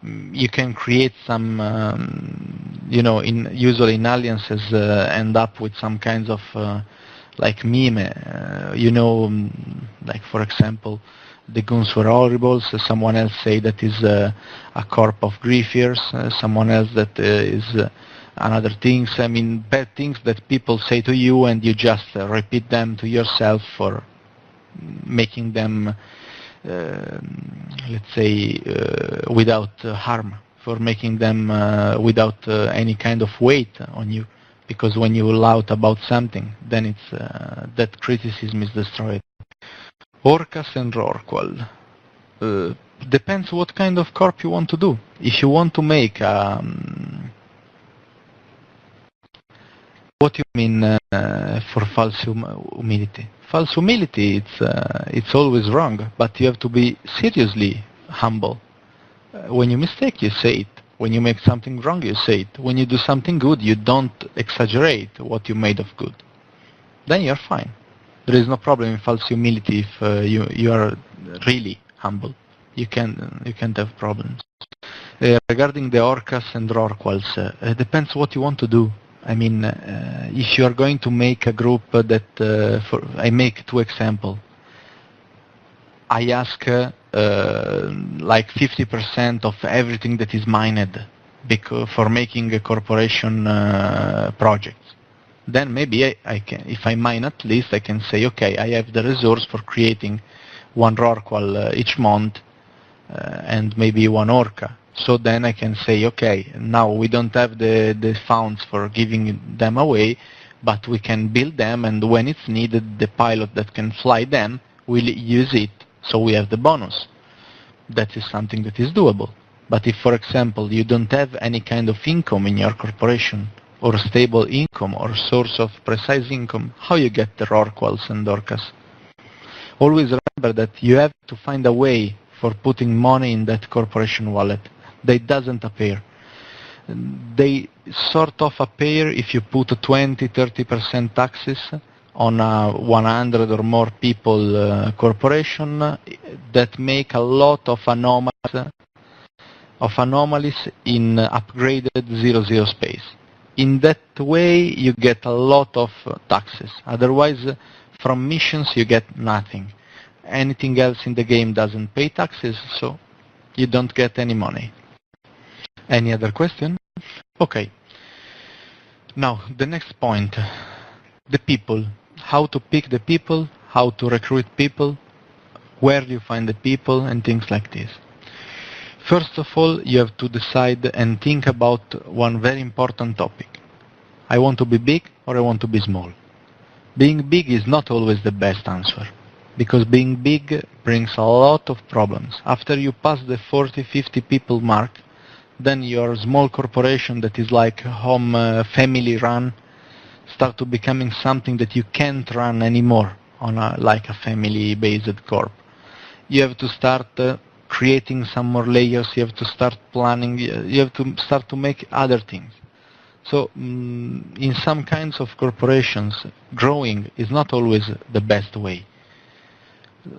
You can create some, usually in alliances end up with some kinds of like meme, like for example, the guns were horrible, so someone else say that is a corp of griefiers, someone else that is another things. I mean, bad things that people say to you and you just repeat them to yourself for making them let's say without harm, for making them without any kind of weight on you, because when you loud about something, then it's that criticism is destroyed. Orcas and Rorqual. Depends what kind of corp you want to do. If you want to make what you mean for false humility? False humility, it's always wrong, but you have to be seriously humble. When you mistake, you say it. When you make something wrong, you say it. When you do something good, you don't exaggerate what you made of good. Then you're fine. There is no problem in false humility if you are really humble. You can't have problems. Regarding the Orcas and Rorquals, it depends what you want to do. I mean, if you are going to make a group that, I make 2 examples. I ask like 50% of everything that is mined for making a corporation projects. Then maybe I can, if I mine at least, I can say, okay, I have the resource for creating 1 Rorqual each month and maybe 1 Orca. So then I can say, okay, now we don't have the funds for giving them away, but we can build them, and when it's needed, the pilot that can fly them will use it, so we have the bonus. That is something that is doable. But if, for example, you don't have any kind of income in your corporation, or stable income, or source of precise income, how you get the Rorquals and Orcas? Always remember that you have to find a way for putting money in that corporation wallet. They doesn't appear. They sort of appear if you put 20-30% taxes on a 100 or more people corporation that make a lot of anomalies in upgraded 0-0 space. In that way you get a lot of taxes. Otherwise, from missions you get nothing. Anything else in the game doesn't pay taxes, so You don't get any money. Any other question? Okay. Now, the next point, the people. How to pick the people, how to recruit people, where do you find the people, and things like this. First of all, you have to decide and think about one very important topic. I want to be big or I want to be small. Being big is not always the best answer, because being big brings a lot of problems. After you pass the 40, 50 people mark, then your small corporation that is like home family run start to becoming something that you can't run anymore on like a family-based corp. You have to start creating some more layers, you have to start planning, you have to start to make other things. So in some kinds of corporations, growing is not always the best way.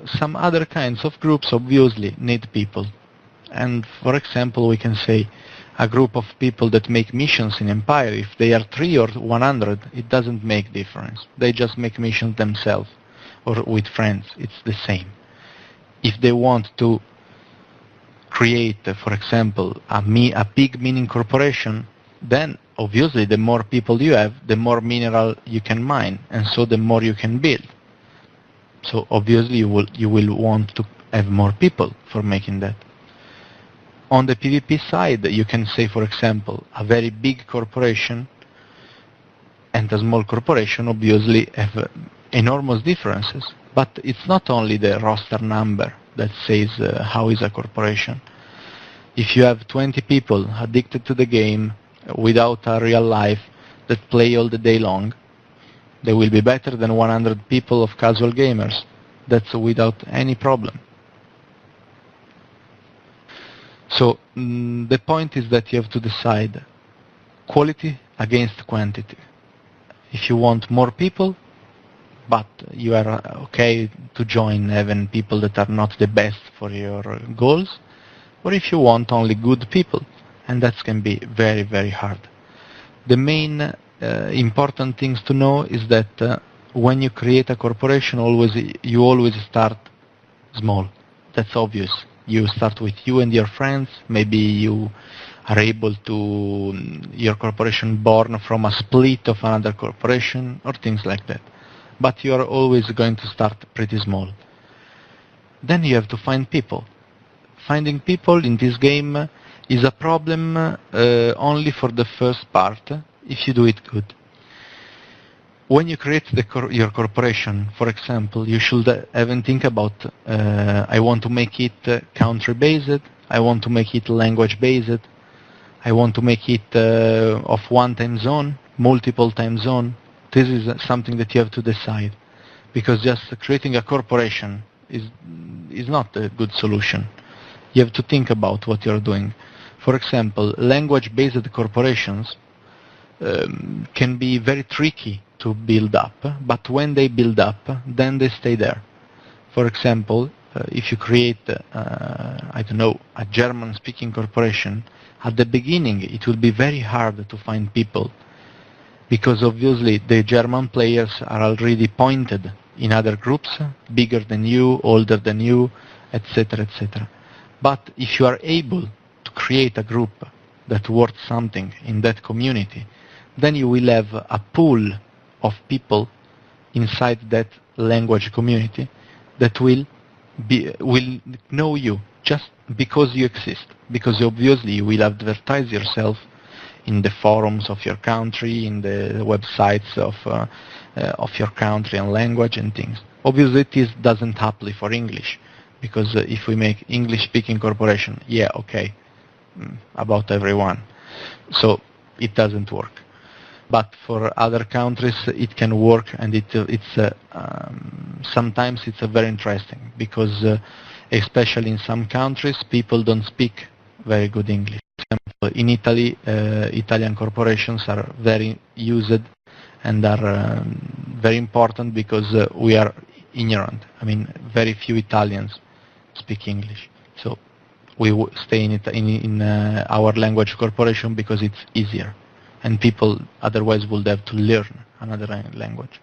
Some other kinds of groups obviously need people. And for example, we can say a group of people that make missions in Empire, if they are 3 or 100, it doesn't make difference. They just make missions themselves or with friends. It's the same. If they want to create, for example, a big mining corporation, then obviously the more people you have, the more mineral you can mine, and so the more you can build. So obviously you will want to have more people for making that. On the PvP side, you can say, for example, a very big corporation and a small corporation obviously have enormous differences. But it's not only the roster number that says how is a corporation. If you have 20 people addicted to the game without a real life that play all the day long, they will be better than 100 people of casual gamers. That's without any problem. So the point is that you have to decide quality against quantity. If you want more people, but you are okay to join even people that are not the best for your goals, or if you want only good people, and that can be very, very hard. The main important things to know is that when you create a corporation, you always start small. That's obvious. You start with you and your friends. Maybe you are able to, your corporation born from a split of another corporation or things like that. But you are always going to start pretty small. Then you have to find people. Finding people in this game is a problem only for the first part if you do it good. When you create your corporation, for example, you should even think about I want to make it country-based, I want to make it language-based, I want to make it of one time zone, multiple time zone. This is something that you have to decide, because just creating a corporation is not a good solution. You have to think about what you're doing. For example, language-based corporations can be very tricky to build up, but when they build up, then they stay there. For example, if you create, I don't know, a German-speaking corporation, at the beginning it will be very hard to find people, because obviously the German players are already pointed in other groups, bigger than you, older than you, etc., etc. But if you are able to create a group that worth something in that community, then you will have a pool of people inside that language community that will know you just because you exist. Because obviously you will advertise yourself in the forums of your country, in the websites of your country and language and things. Obviously this doesn't apply for English, because if we make English-speaking corporation, yeah, okay, about everyone. So it doesn't work. But for other countries it can work, and sometimes it's very interesting, because especially in some countries people don't speak very good English. For example, in Italy, Italian corporations are very used and are very important because we are ignorant. I mean, very few Italians speak English. So we stay in our language corporation because it's easier, and people otherwise would have to learn another language.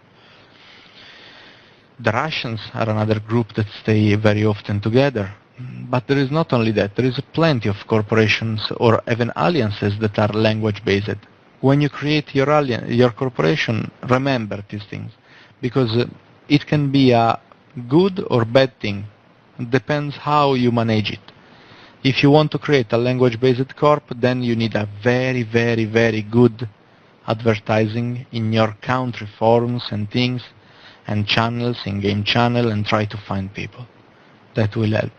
The Russians are another group that stay very often together. But there is not only that. There is plenty of corporations or even alliances that are language-based. When you create your corporation, remember these things, because it can be a good or bad thing. It depends how you manage it. If you want to create a language-based corp, then you need a very, very, very good advertising in your country forums and things, and channels, in-game channel, and try to find people. That will help.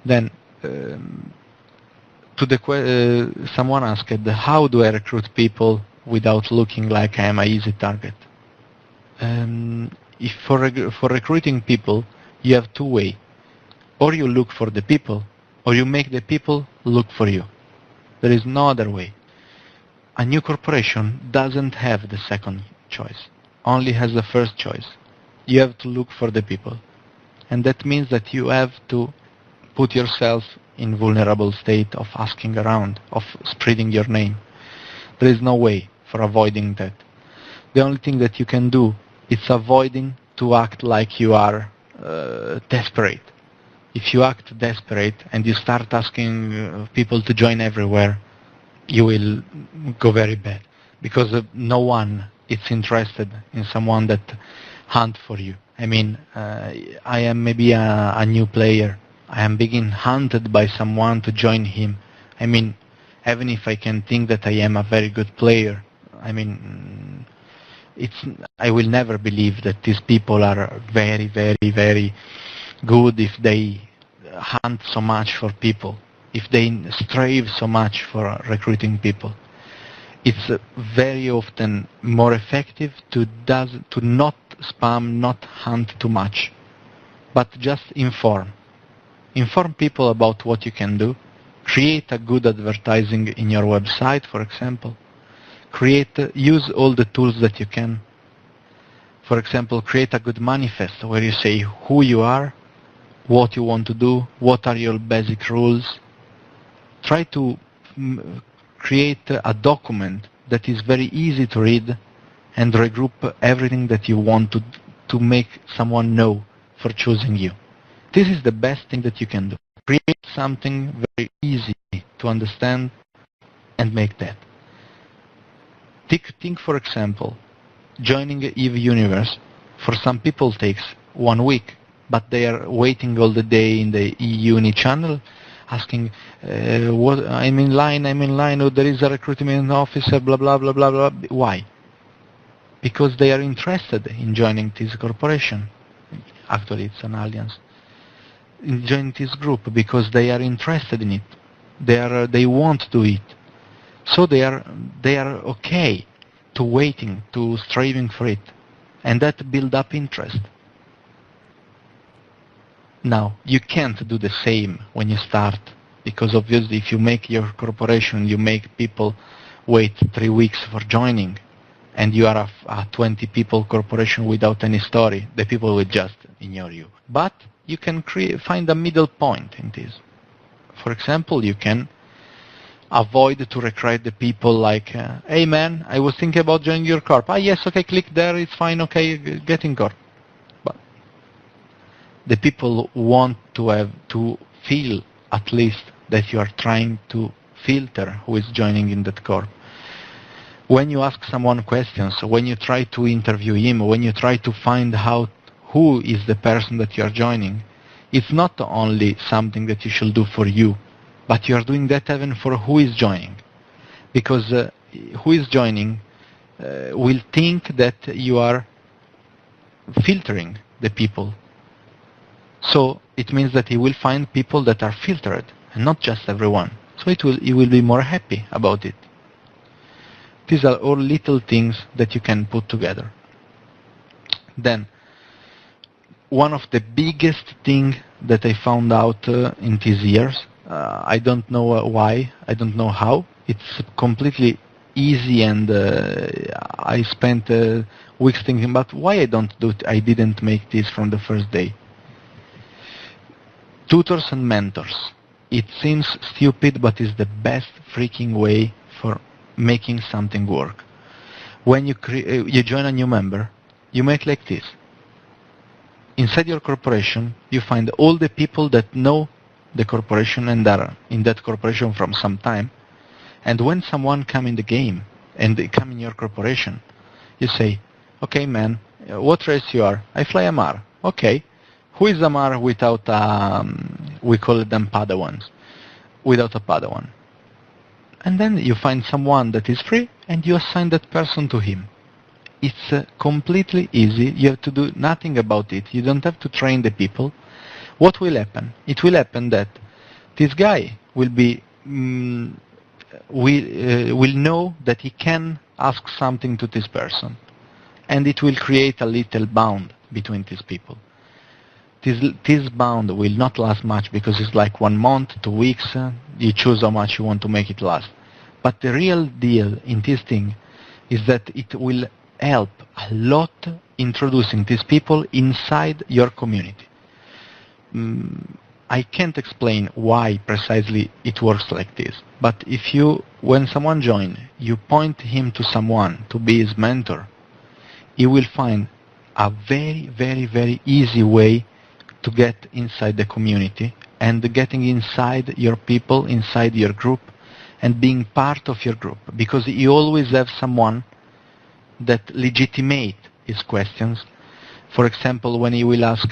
Then, someone asked, how do I recruit people without looking like I am an easy target? If for recruiting people, you have two ways. Or you look for the people, or you make the people look for you. There is no other way. A new corporation doesn't have the second choice, only has the first choice. You have to look for the people. And that means that you have to put yourself in vulnerable state of asking around, of spreading your name. There is no way for avoiding that. The only thing that you can do is avoiding to act like you are desperate. If you act desperate and you start asking people to join everywhere, you will go very bad, because no one is interested in someone that hunt for you. I mean, I am maybe a new player. I am being hunted by someone to join him. I mean, even if I can think that I am a very good player, I mean, I will never believe that these people are very, very, very good if they hunt so much for people, if they strive so much for recruiting people. It's very often more effective to not spam, not hunt too much, but just inform. Inform people about what you can do. Create a good advertising in your website, for example. Use all the tools that you can. For example, create a good manifest where you say who you are, what you want to do, what are your basic rules. Try to create a document that is very easy to read and regroup everything that you want to make someone know for choosing you. This is the best thing that you can do. Create something very easy to understand and make that. Think, for example, joining EVE Universe for some people takes 1 week, but they are waiting all the day in the E-UNI channel asking, what, I'm in line, oh, there is a recruitment officer, blah, blah, blah, blah, blah. Why? Because they are interested in joining this corporation. Actually, it's an alliance. In joining this group because they are interested in it. They want to do it. So they are okay to waiting, to striving for it. And that build up interest. Now, you can't do the same when you start, because obviously if you make your corporation, you make people wait 3 weeks for joining, and you are a 20 people corporation without any story, the people will just ignore you. But you can find a middle point in this. For example, you can avoid to recruit the people like, hey man, I was thinking about joining your corp. Ah yes, okay, click there, it's fine, okay, get in corp. But the people want to feel at least that you are trying to filter who is joining in that corp. When you ask someone questions, when you try to interview him, when you try to find out who is the person that you are joining, it's not only something that you should do for you, but you are doing that even for who is joining. Because who is joining will think that you are filtering the people. So it means that he will find people that are filtered, and not just everyone. So he will be more happy about it. These are all little things that you can put together. Then, one of the biggest thing that I found out in these years, I don't know why, I don't know how, it's completely easy, and I spent weeks thinking about why I didn't make this from the first day. Tutors and mentors. It seems stupid, but it's the best freaking way for making something work. When you join a new member, you make like this. inside your corporation, you find all the people that know the corporation and are in that corporation from some time. And when someone come in the game and they come in your corporation, you say, okay, man, what race you are? I fly Amar. Okay. Who is Amar without, we call them Padawans, without a Padawan? And then you find someone that is free and you assign that person to him. It's completely easy. You have to do nothing about it. You don't have to train the people. What will happen? It will happen that this guy will be will know that he can ask something to this person, and it will create a little bond between these people. This bond will not last much because it's like 1 month, 2 weeks. You choose how much you want to make it last. But the real deal in this thing is that it will help a lot introducing these people inside your community. I can't explain why precisely it works like this, but if you, when someone joins, you point him to someone to be his mentor, he will find a very, very, very easy way to get inside the community and getting inside your people, inside your group, and being part of your group, because you always have someone that legitimate his questions. For example, when he will ask,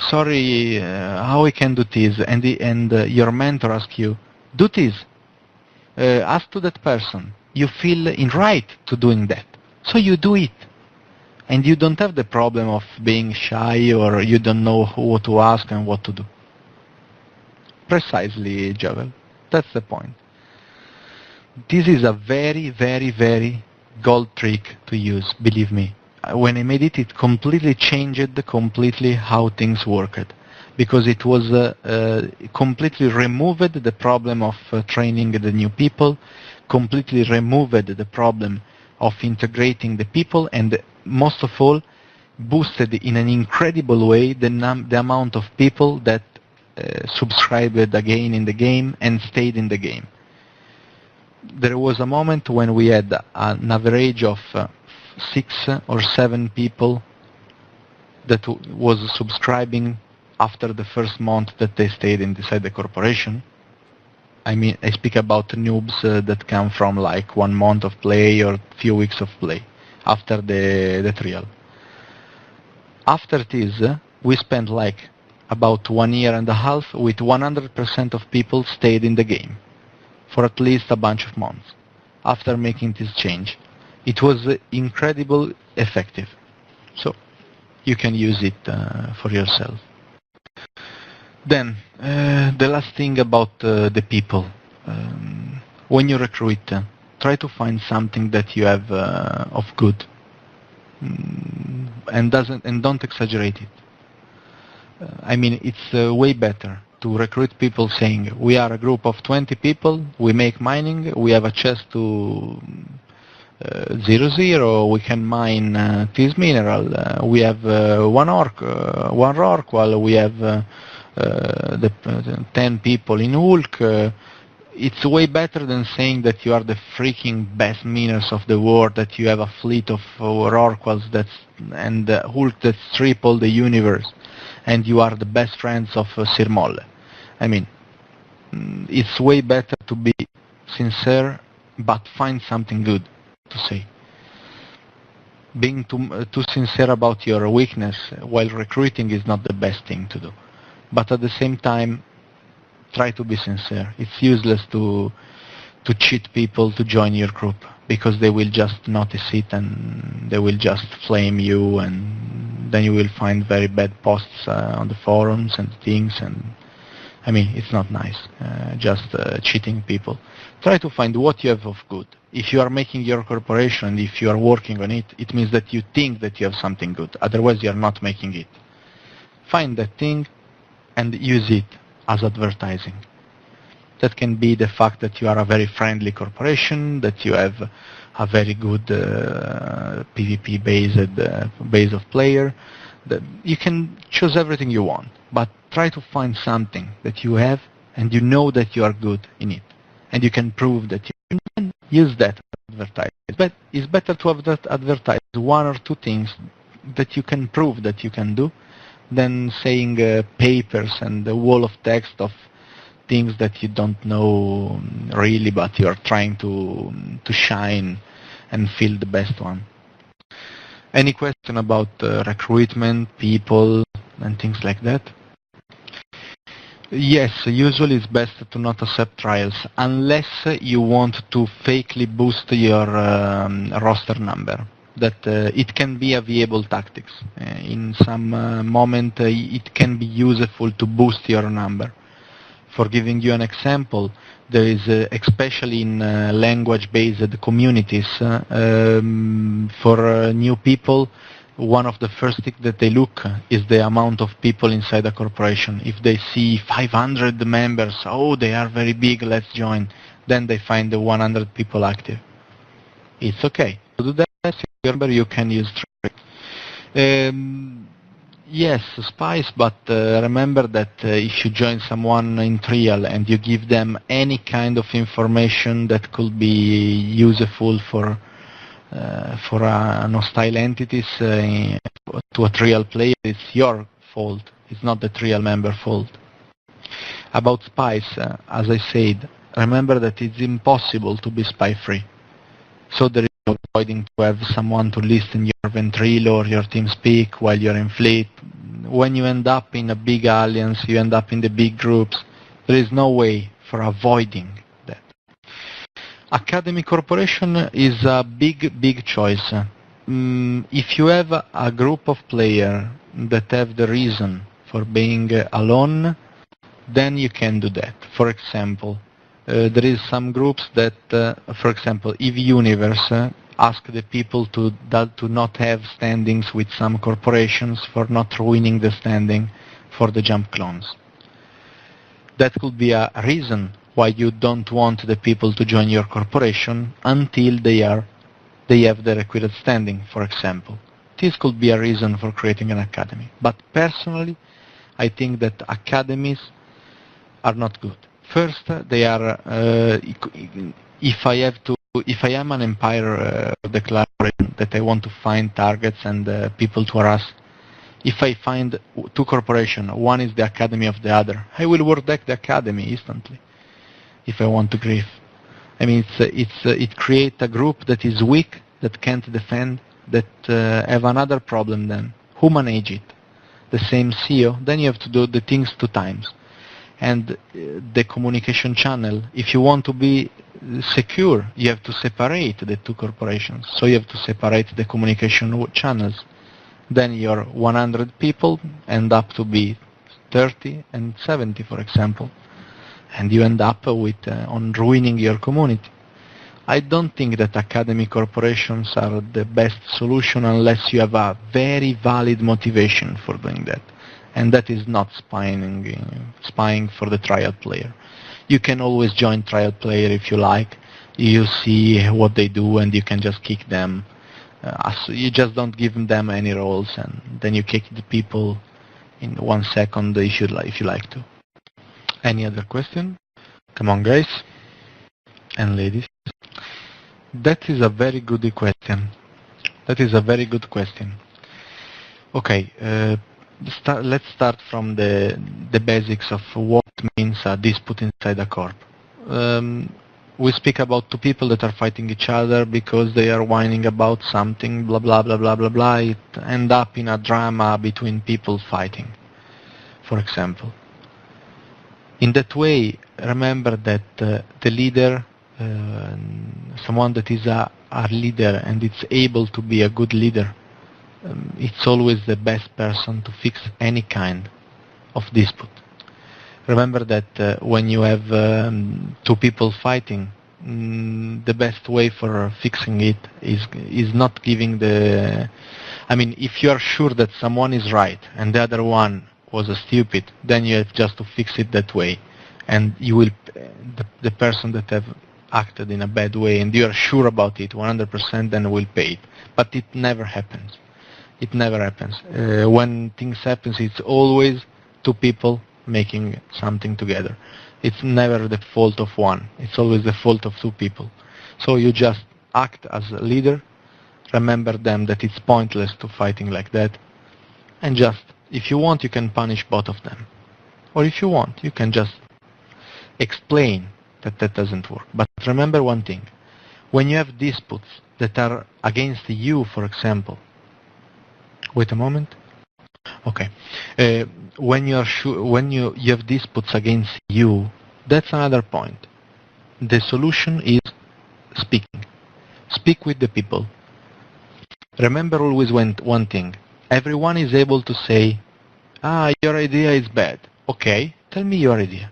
sorry, how I can do this, and your mentor asks you, do this, ask to that person. You feel in right to doing that, so you do it. And you don't have the problem of being shy or you don't know what to ask and what to do. Precisely, Javel. That's the point. This is a very, very, very gold trick to use, believe me. When I made it, it completely changed completely how things worked, because it was completely removed the problem of training the new people, completely removed the problem of integrating the people, and most of all, boosted in an incredible way the amount of people that subscribed again in the game and stayed in the game. There was a moment when we had an average of 6 or 7 people that was subscribing after the first month that they stayed inside the corporation. I mean, I speak about noobs that come from like 1 month of play or few weeks of play after the trial. After this, we spent like about 1 year and a half with 100% of people stayed in the game for at least a bunch of months after making this change. It was incredibly effective. So you can use it for yourself. Then, the last thing about the people. When you recruit, try to find something that you have of good, and don't exaggerate it. I mean, it's way better to recruit people saying, we are a group of 20 people, we make mining, we have a chest to 0, we can mine this mineral, we have one Rorqual, we have the 10 people in Hulk. It's way better than saying that you are the freaking best miners of the world, that you have a fleet of Rorquals and Hulk that's triple the universe, and you are the best friends of Sir Molle. I mean, it's way better to be sincere, but find something good to say. Being too sincere about your weakness while recruiting is not the best thing to do. But at the same time, try to be sincere. It's useless to cheat people to join your group, because they will just notice it and they will just flame you, and then you will find very bad posts on the forums and things, and I mean, it's not nice, just cheating people. Try to find what you have of good. If you are making your corporation and if you are working on it, it means that you think that you have something good. Otherwise, you are not making it. Find that thing and use it as advertising. That can be the fact that you are a very friendly corporation, that you have a very good PvP-based base of player. That you can choose everything you want, but try to find something that you have and you know that you are good in it, and you can prove that you can use that to advertise. But it's better to advertise 1 or 2 things that you can prove that you can do, than saying papers and a wall of text of things that you don't know really, but you're trying to shine and feel the best one. Any question about recruitment, people, and things like that? Yes, usually it's best to not accept trials unless you want to fakely boost your roster number. That it can be a viable tactics. In some moment it can be useful to boost your number. For giving you an example, there is, especially in language-based communities, for new people, one of the first things that they look is the amount of people inside a corporation. If they see 500 members, oh, they are very big, let's join. Then they find the 100 people active. It's okay. To do that, remember, you can use tricks. Yes, spies, but remember that if you join someone in trial and you give them any kind of information that could be useful for an hostile entities to a trial player, it's your fault. It's not the trial member fault. About spies, as I said, remember that it's impossible to be spy-free. So there is no avoiding to have someone to listen your ventrilo or your team speak while you're in fleet. When you end up in a big alliance, you end up in the big groups, there is no way for avoiding that. Academy Corporation is a big choice. If you have a group of players that have the reason for being alone, then you can do that. For example, there is some groups that, for example, E-Universe ask the people to not have standings with some corporations for not ruining the standing for the jump clones. That could be a reason why you don't want the people to join your corporation until they have the required standing, for example. This could be a reason for creating an academy. But personally, I think that academies are not good. First, they are, if I am an empire declaration that I want to find targets and people to harass, if I find two corporations, one is the academy of the other, I will war deck the academy instantly if I want to grief. I mean, it creates a group that is weak, that can't defend, that have another problem then. Who manage it? The same CEO? Then you have to do the things 2 times. And the communication channel, if you want to be secure, you have to separate the 2 corporations. So you have to separate the communication channels. Then your 100 people end up to be 30 and 70, for example. And you end up with on ruining your community. I don't think that academy corporations are the best solution unless you have a very valid motivation for doing that. And that is not spying for the trial player. You can always join trial player if you like. You see what they do and you can just kick them. You just don't give them any roles and then you kick the people in 1 second if you like to. Any other question? Come on, guys and ladies. That is a very good question. Okay. Let's start from the basics of what means a dispute inside a corp. We speak about 2 people that are fighting each other because they are whining about something, blah blah blah blah blah blah. It ends up in a drama between people fighting, for example. In that way, remember that the leader, someone that is a leader and it's able to be a good leader, it's always the best person to fix any kind of dispute. Remember that when you have 2 people fighting, the best way for fixing it is not giving the... I mean, if you are sure that someone is right and the other one was a stupid, then you have just to fix it that way. And you will, the person that have acted in a bad way and you are sure about it 100%, then will pay it. But it never happens. It never happens. When things happen, it's always 2 people making something together. It's never the fault of one. It's always the fault of 2 people. So you just act as a leader, remember them that it's pointless to fighting like that, and just If you want, you can punish both of them. Or if you want, you can just explain that that doesn't work. But remember one thing. When you have disputes that are against you, for example, wait a moment. Okay. When you have disputes against you, that's another point. The solution is speaking. Speak with the people. Remember always one thing. Everyone is able to say, your idea is bad. Okay, tell me your idea.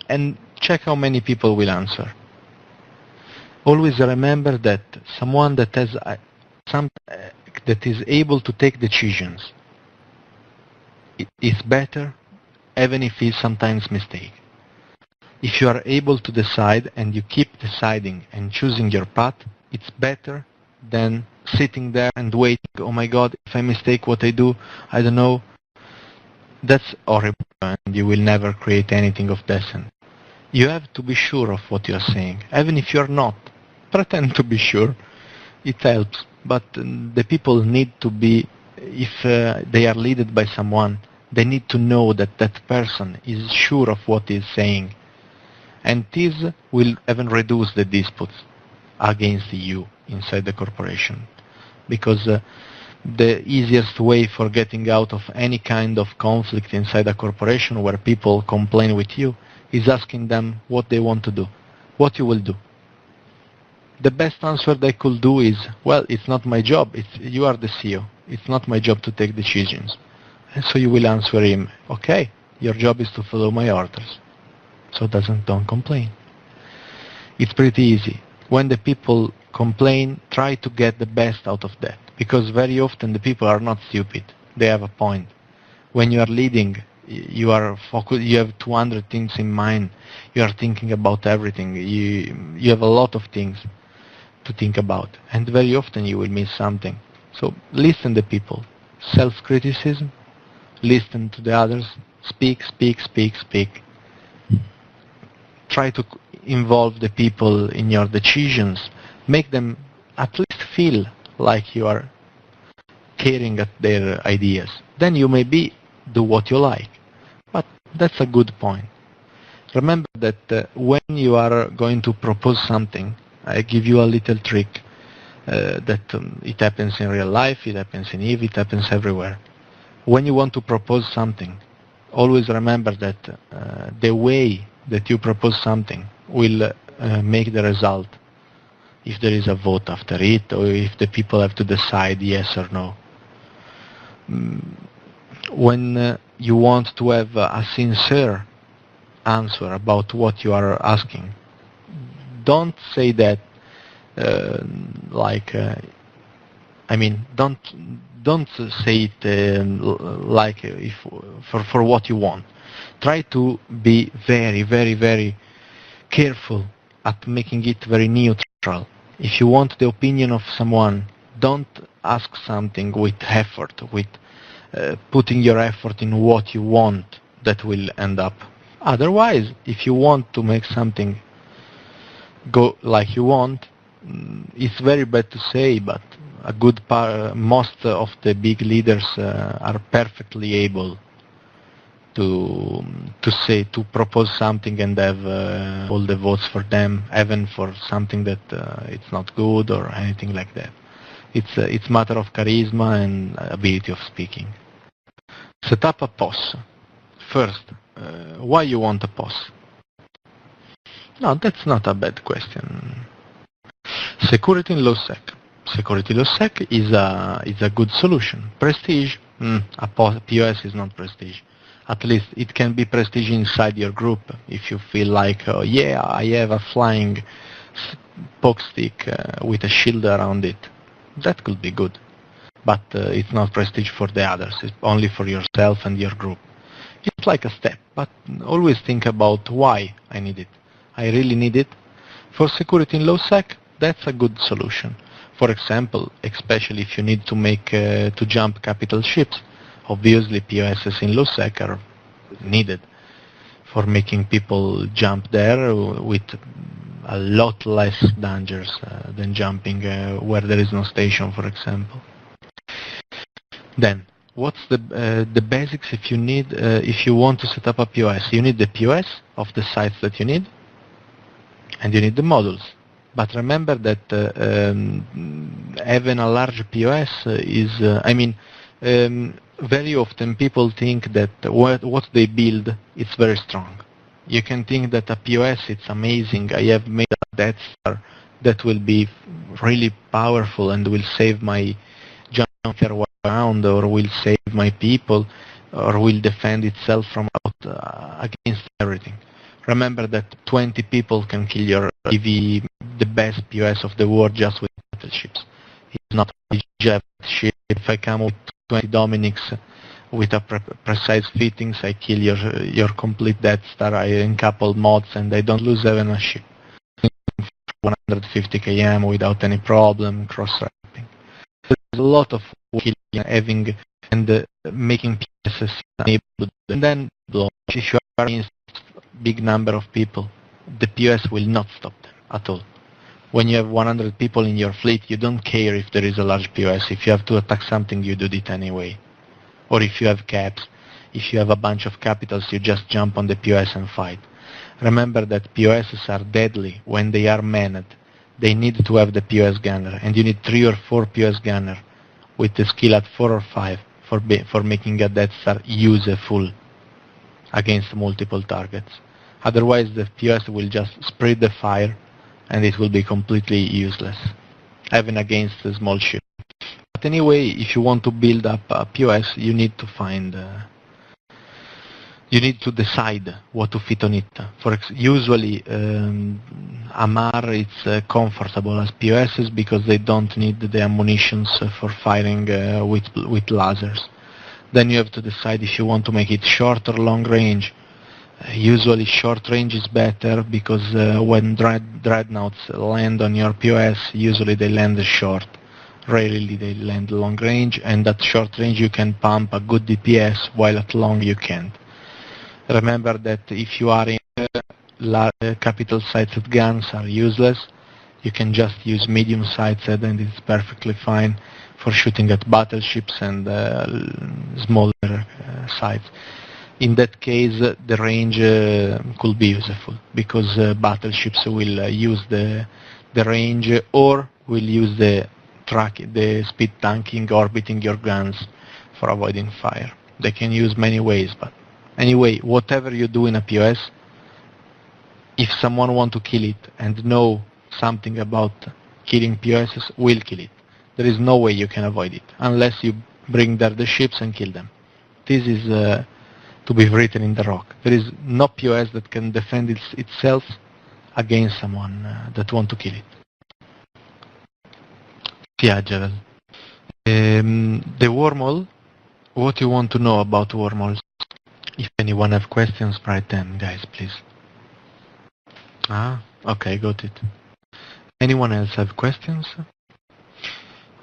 And check how many people will answer. Always remember that someone that has that is able to take decisions is better, even if he sometimes mistake. If you are able to decide and you keep deciding and choosing your path, it's better than sitting there and waiting. Oh my God, if I mistake what I do, I don't know. That's horrible, and you will never create anything of decent. You have to be sure of what you are saying, even if you are not. Pretend to be sure. It helps, but the people need to be, if they are led by someone, they need to know that that person is sure of what he is saying. And this will even reduce the disputes against you inside the corporation. Because the easiest way for getting out of any kind of conflict inside a corporation where people complain with you is asking them what they want to do, what you will do. The best answer they could do is, well, it's not my job, you are the CEO, it's not my job to take decisions. And so you will answer him, okay, your job is to follow my orders, so don't complain. It's pretty easy. When the people complain, try to get the best out of that, because very often the people are not stupid, they have a point. When you are leading, you are focused, you have 200 things in mind, you are thinking about everything, you have a lot of things to think about, and very often you will miss something. So listen to people, self-criticism, listen to the others, speak. Try to involve the people in your decisions, make them at least feel like you are caring at their ideas. Then you maybe do what you like, but that's a good point. Remember that when you are going to propose something, I give you a little trick that it happens in real life, it happens in EVE, it happens everywhere. When you want to propose something, always remember that the way that you propose something will make the result. If there is a vote after it, or if the people have to decide yes or no. When you want to have a sincere answer about what you are asking, don't say that don't say it like if for what you want. Try to be very careful at making it very neutral. If you want the opinion of someone, don't ask something with effort, with putting your effort in what you want that will end up. Otherwise, if you want to make something go like you want, it's very bad to say, but a good most of the big leaders are perfectly able to propose something and have all the votes for them, even for something that it's not good or anything like that. It's matter of charisma and ability of speaking. Set up a POS. First, why you want a POS? No, that's not a bad question. Security in low sec. Security low sec is a good solution. Prestige, a POS is not prestige. At least it can be prestige inside your group if you feel like, oh yeah, I have a flying poke stick with a shield around it. That could be good. But it's not prestige for the others. It's only for yourself and your group. It's like a step, but always think about why I need it. I really need it. For security in low sec, that's a good solution. For example, especially if you need to to jump capital ships, obviously POSs in low sec are needed for making people jump there with a lot less dangers than jumping where there is no station, for example. Then, what's the basics if you need if you want to set up a POS? You need the POS of the sites that you need, and you need the modules. But remember that having a large POS is, very often people think that what they build is very strong. You can think that a POS it's amazing. I have made a Death Star that will be really powerful and will save my junker around, or will save my people, or will defend itself from against everything. Remember that 20 people can kill your EV, the best POS of the world, just with battleships. It's not a jet ship. If I come with 20 Dominics with a precise fittings, I kill your complete Death Star in couple mods, and I don't lose even a ship. 150 km without any problem, cross-wrapping. There's a lot of killing, having, and making PSS enabled. And then, if you are against big number of people, the POS will not stop them at all. When you have 100 people in your fleet, you don't care if there is a large POS. If you have to attack something, you do it anyway. Or if you have caps, if you have a bunch of capitals, you just jump on the POS and fight. Remember that POSs are deadly when they are manned. They need to have the POS gunner, and you need 3 or 4 POS gunner with the skill at 4 or 5 for making a Death Star useful against multiple targets. Otherwise, the POS will just spread the fire, and it will be completely useless, even against a small ship. But anyway, if you want to build up a POS, you need to find, you need to decide what to fit on it. Usually, Amar it's comfortable as POSs because they don't need the ammunitions for firing with lasers. Then you have to decide if you want to make it short or long range. Usually short range is better because when dreadnoughts land on your POS, usually they land short. Rarely they land long range, and at short range you can pump a good DPS, while at long you can't. Remember that if you are in capital sighted guns are useless. You can just use medium sighted, and it's perfectly fine for shooting at battleships and smaller sites. In that case, the range could be useful because battleships will use the range, or will use the speed tanking, orbiting your guns for avoiding fire. They can use many ways, but anyway, whatever you do in a POS, if someone want to kill it and know something about killing POSs, will kill it. There is no way you can avoid it unless you bring there the ships and kill them. This is to be written in the rock. There is no POS that can defend itself against someone that want to kill it. Yeah, Javel. The wormhole, what you want to know about wormholes? If anyone have questions, write them, guys, please. Okay, got it. Anyone else have questions?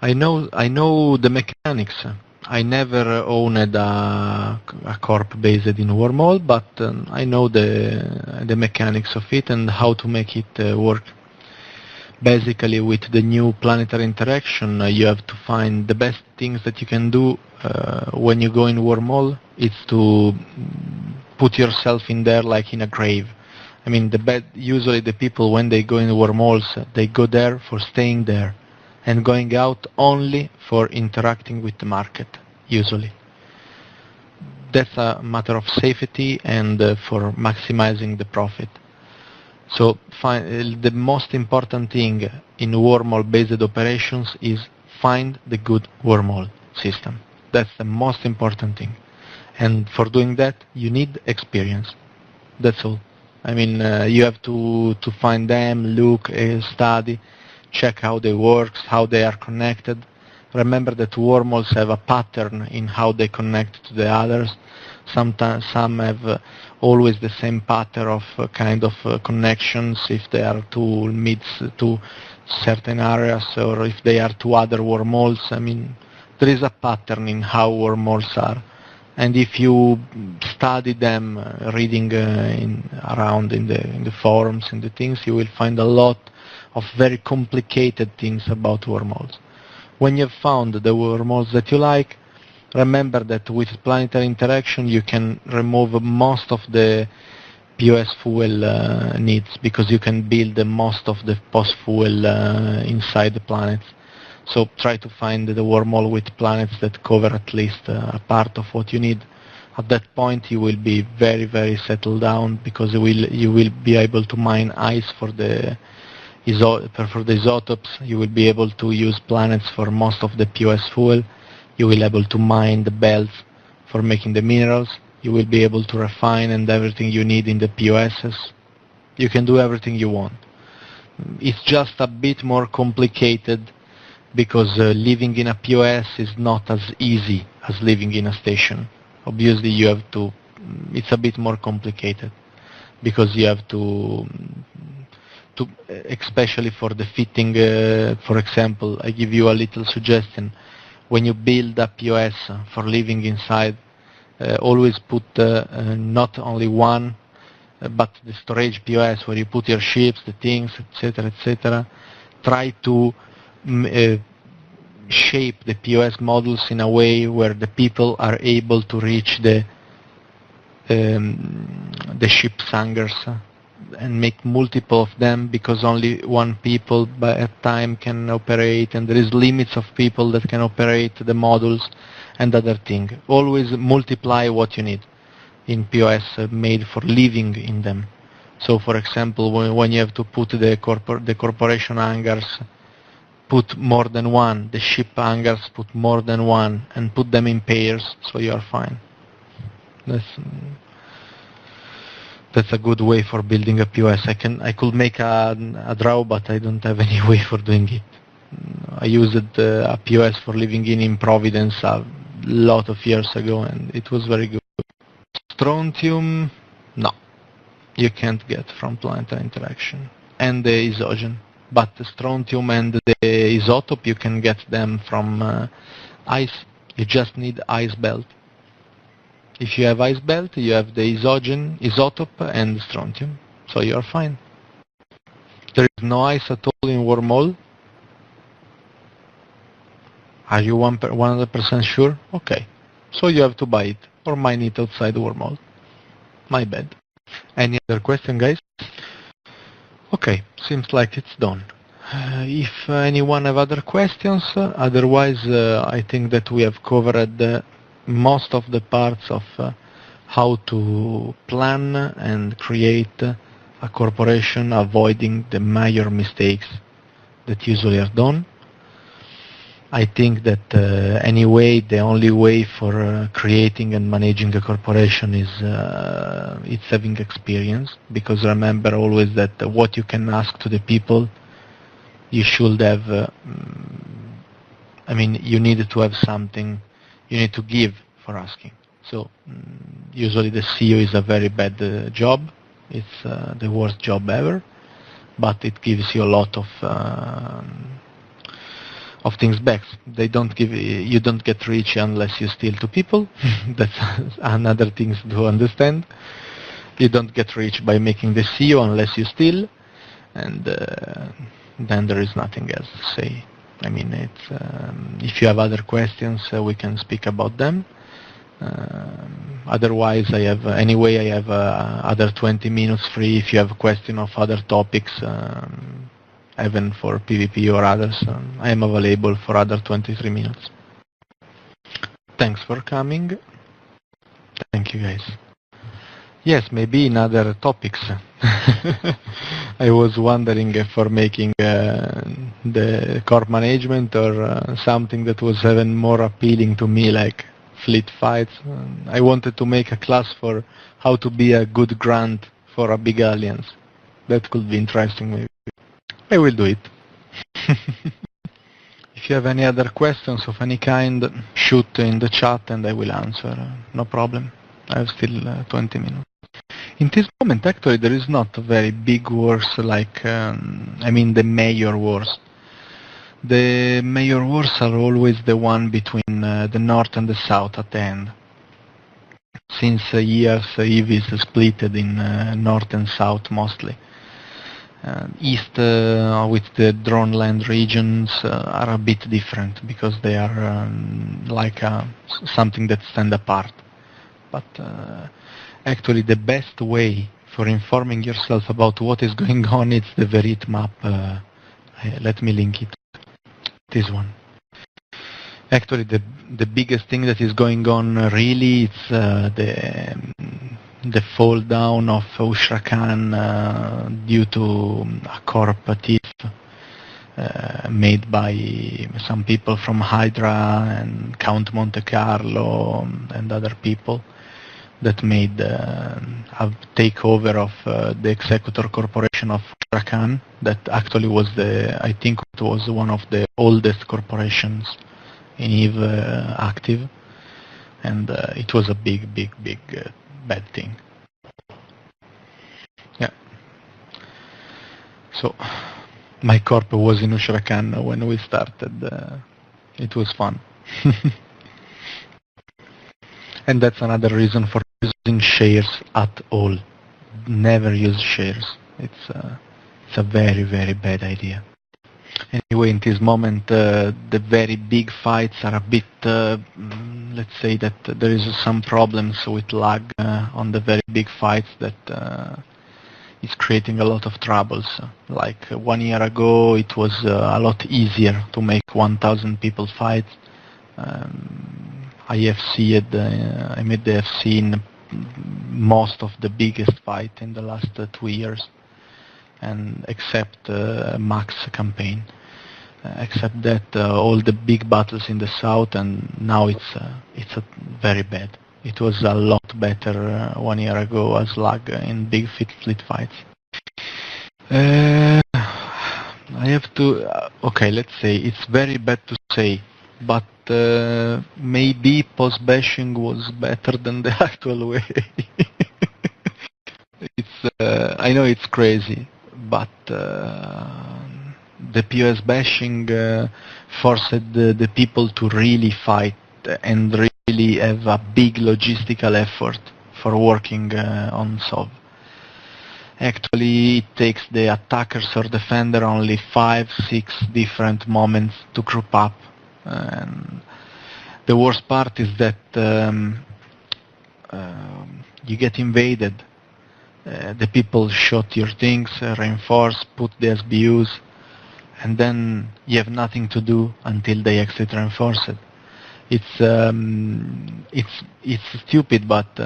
I know the mechanics. I never owned a corp based in wormhole, but I know the mechanics of it and how to make it work. Basically, with the new planetary interaction, you have to find the best things that you can do when you go in wormhole. It's to put yourself in there like in a grave. I mean, usually the people, when they go in wormholes, they go there for staying there and going out only for interacting with the market, usually. That's a matter of safety and for maximizing the profit. So the most important thing in wormhole-based operations is find the good wormhole system. That's the most important thing. And for doing that, you need experience. That's all. I mean, you have to find them, look, study, check how they work, how they are connected. Remember that wormholes have a pattern in how they connect to the others. Sometimes some have always the same pattern of kind of connections if they are two meets to certain areas, or if they are to other wormholes. I mean, there is a pattern in how wormholes are. And if you study them, reading around in the forums and the things, you will find a lot of very complicated things about wormholes. When you've found the wormholes that you like, Remember that with planetary interaction you can remove most of the POS fuel needs, because you can build most of the post-fuel inside the planets. So try to find the wormhole with planets that cover at least a part of what you need. At that point you will be very, very settled down, because you will be able to mine ice for the isotopes. You will be able to use planets for most of the POS fuel. You will be able to mine the belts for making the minerals. You will be able to refine and everything you need in the POSs. You can do everything you want. It's just a bit more complicated, because living in a POS is not as easy as living in a station. Obviously you have to, it's a bit more complicated, because you have to especially for the fitting, for example, I give you a little suggestion. When you build a POS for living inside, always put not only one, but the storage POS where you put your ships, the things, etc., etc. Try to shape the POS modules in a way where the people are able to reach the ship's hangars, and make multiple of them, because only one people by a time can operate, and there is limits of people that can operate the modules and other thing. Always multiply what you need in POS made for living in them. So for example, when you have to put the corporation hangars, put more than one. The ship hangars, put more than one, and put them in pairs, so you are fine. That's a good way for building a POS. I could make a draw, but I don't have any way for doing it. I used a POS for living in Providence a lot of years ago, and it was very good. Strontium, no, you can't get from planetary interaction, and the isogen. But the strontium and the isotope, you can get them from ice. You just need ice belt. If you have ice belt, you have the isogen, isotope, and strontium, so you are fine. There is no ice at all in wormhole. Are you 100% sure? Okay, so you have to buy it or mine it outside the wormhole. My bad. Any other question, guys? Okay, seems like it's done. If anyone have other questions, otherwise I think that we have covered most of the parts of how to plan and create a corporation, avoiding the major mistakes that usually are done. I think that anyway, the only way for creating and managing a corporation is it's having experience, because remember always that what you can ask to the people, you should have, I mean, you need to have something you need to give for asking. So usually the CEO is a very bad job. It's the worst job ever, but it gives you a lot of things back. They don't give you don't get rich unless you steal to people. That's another thing to understand. You don't get rich by making the CEO unless you steal, and then there is nothing else to say. I mean, it's if you have other questions, we can speak about them. Otherwise, I have other 20 minutes free if you have a question of other topics, even for PvP or others. I am available for other 23 minutes. Thanks for coming. Thank you, guys. Yes, maybe in other topics. I was wondering if for making the corp management or something that was even more appealing to me, like fleet fights. I wanted to make a class for how to be a good grunt for a big alliance. That could be interesting, maybe. I will do it. If you have any other questions of any kind, shoot in the chat and I will answer. No problem. I have still 20 minutes. In this moment, actually, there is not a very big wars like, I mean, the major wars. The major wars are always the one between the north and the south at the end. Since years, EVE is split in north and south mostly. East with the drone land regions are a bit different because they are like something that stand apart. But actually the best way for informing yourself about what is going on is the Verit map. Let me link it. This one. Actually the biggest thing that is going on really it's the fall down of Ushrakan due to a corp thief made by some people from Hydra and Count Monte Carlo and other people that made a takeover of the Executor Corporation of Ushrakan. That actually was I think it was one of the oldest corporations in EVE active, and it was a big bad thing. Yeah. So my corp was in Ushrakan when we started. It was fun. And that's another reason for using shares at all. Never use shares. It's a very bad idea. Anyway, in this moment, the very big fights are a bit, let's say that there is some problems with lag on the very big fights that is creating a lot of troubles. Like 1 year ago, it was a lot easier to make 1,000 people fight. I made the FC in most of the biggest fight in the last 2 years, and except Max campaign. Except that all the big battles in the south, and now it's very bad. It was a lot better 1 year ago as lag in big fleet fights. I have to, okay, let's say it's very bad to say, but maybe post-bashing was better than the actual way. I know it's crazy, but the POS bashing forced the people to really fight and really have a big logistical effort for working on SOV. Actually, it takes the attackers or defender only 5-6 different moments to group up. And the worst part is that you get invaded. The people shot your things, reinforce, put the SBUs, and then you have nothing to do until they exit reinforced. It's stupid, but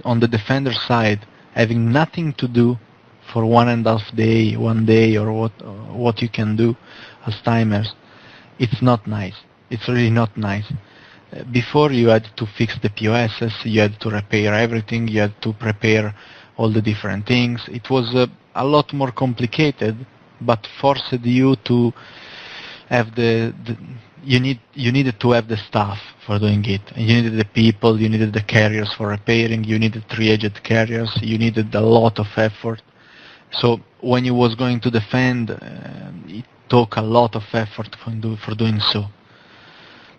on the defender side, having nothing to do for 1.5 day, 1 day, or what you can do as timers, it's not nice. It's really not nice. Before you had to fix the POSs, you had to repair everything, you had to prepare all the different things. It was a lot more complicated, but forced you to have you needed to have the staff for doing it. You needed the people, you needed the carriers for repairing, you needed 3-edged carriers, you needed a lot of effort. So when you was going to defend, it took a lot of effort for doing so.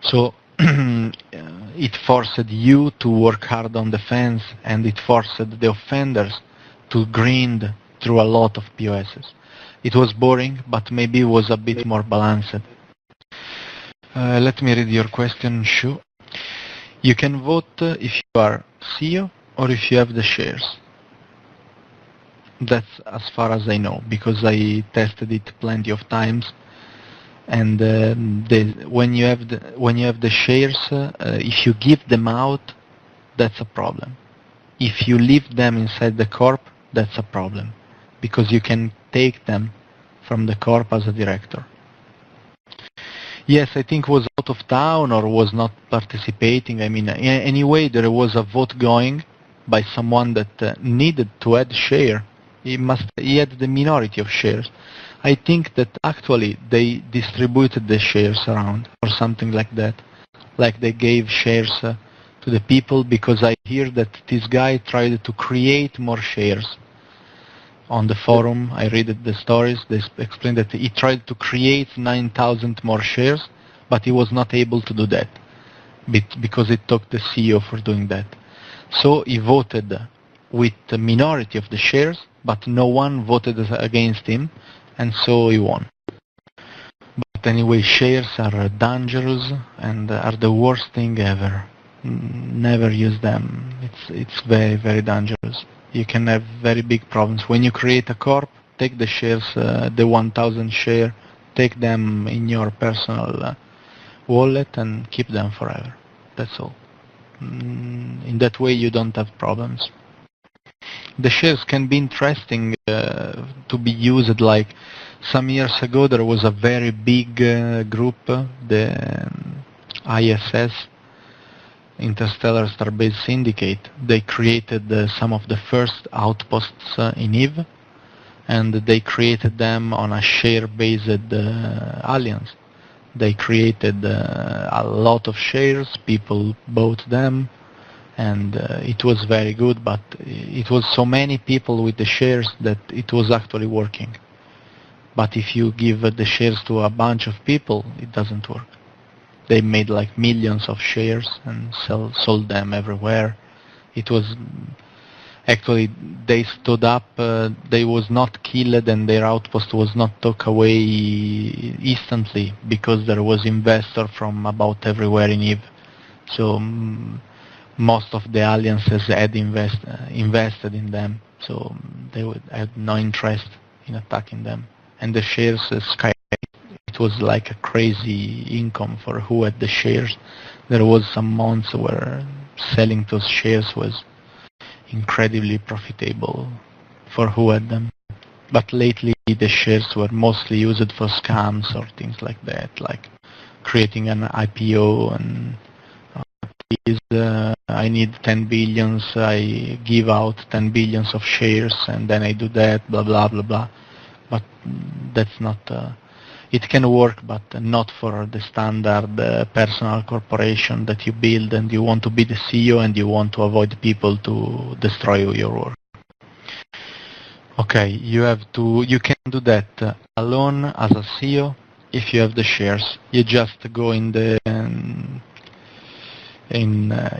So it forced you to work hard on defense, and it forced the offenders to grind through a lot of POSs. It was boring, but maybe it was a bit more balanced. Let me read your question, Shu. You can vote if you are CEO or if you have the shares. That's as far as I know, because I tested it plenty of times. And when you have the shares, if you give them out, that's a problem. If you leave them inside the corp, that's a problem, because you can take them from the corp as a director. Yes, I think was out of town or was not participating. I mean, anyway, there was a vote going by someone that needed to add share. He had the minority of shares. I think that actually they distributed the shares around or something like that. Like they gave shares to the people, because I hear that this guy tried to create more shares. On the forum, I read the stories, they explained that he tried to create 9,000 more shares, but he was not able to do that because it took the CEO for doing that. So he voted with the minority of the shares, but no one voted against him, and so he won. But anyway, shares are dangerous and are the worst thing ever. Never use them. It's very, very dangerous. You can have very big problems. When you create a corp, take the shares, the 1,000 share, take them in your personal wallet and keep them forever. That's all. In that way you don't have problems. The shares can be interesting to be used, like some years ago there was a very big group, the ISS, Interstellar Starbase Syndicate. They created some of the first outposts in EVE, and they created them on a share-based alliance. They created a lot of shares, people bought them, and it was very good, but it was so many people with the shares that it was actually working. But if you give the shares to a bunch of people, it doesn't work. They made like millions of shares and sold them everywhere. It was actually, they stood up, they was not killed and their outpost was not took away instantly because there was investor from about everywhere in EVE. So most of the alliances had invested in them, so they had no interest in attacking them. And the shares skyrocketed. It was like a crazy income for who had the shares. There was some months where selling those shares was incredibly profitable for who had them. But lately the shares were mostly used for scams or things like that, like creating an IPO and I need 10 billions, I give out 10 billions of shares and then I do that, blah blah blah blah. But that's not, it can work, but not for the standard personal corporation that you build and you want to be the CEO and you want to avoid people to destroy your work. Okay, you can do that alone as a CEO if you have the shares. You just go in the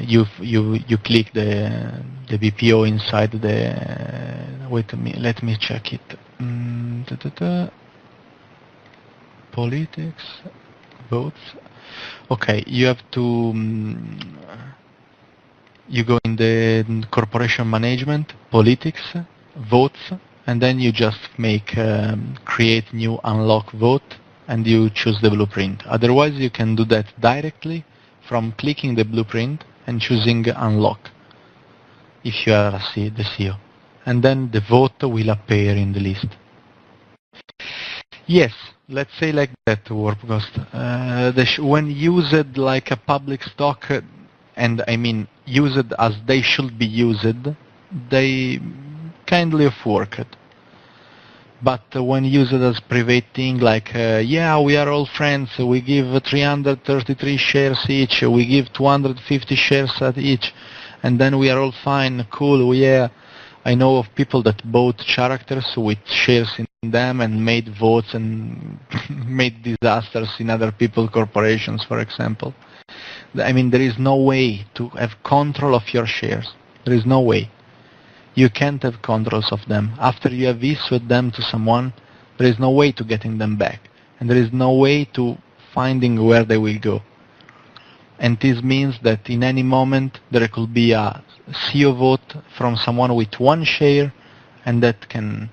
you click the BPO inside the wait a minute, let me check it. Politics, votes. Okay, you have to you go in the corporation management, politics, votes, and then you just make create new unlock vote and you choose the blueprint. Otherwise you can do that directly from clicking the blueprint and choosing unlock if you are the CEO, and then the vote will appear in the list. Yes, let's say like that, Warpghost. When used like a public stock, and I mean used as they should be used, they kindly have worked. But when used as private thing, like, yeah, we are all friends, we give 333 shares each, we give 250 shares at each, and then we are all fine, cool, yeah. I know of people that bought characters with shares in them and made votes and made disasters in other people's corporations, for example. I mean, there is no way to have control of your shares. There is no way. You can't have controls of them. After you have issued them to someone, there is no way to getting them back. And there is no way to finding where they will go. And this means that in any moment there could be a CEO vote from someone with one share, and that can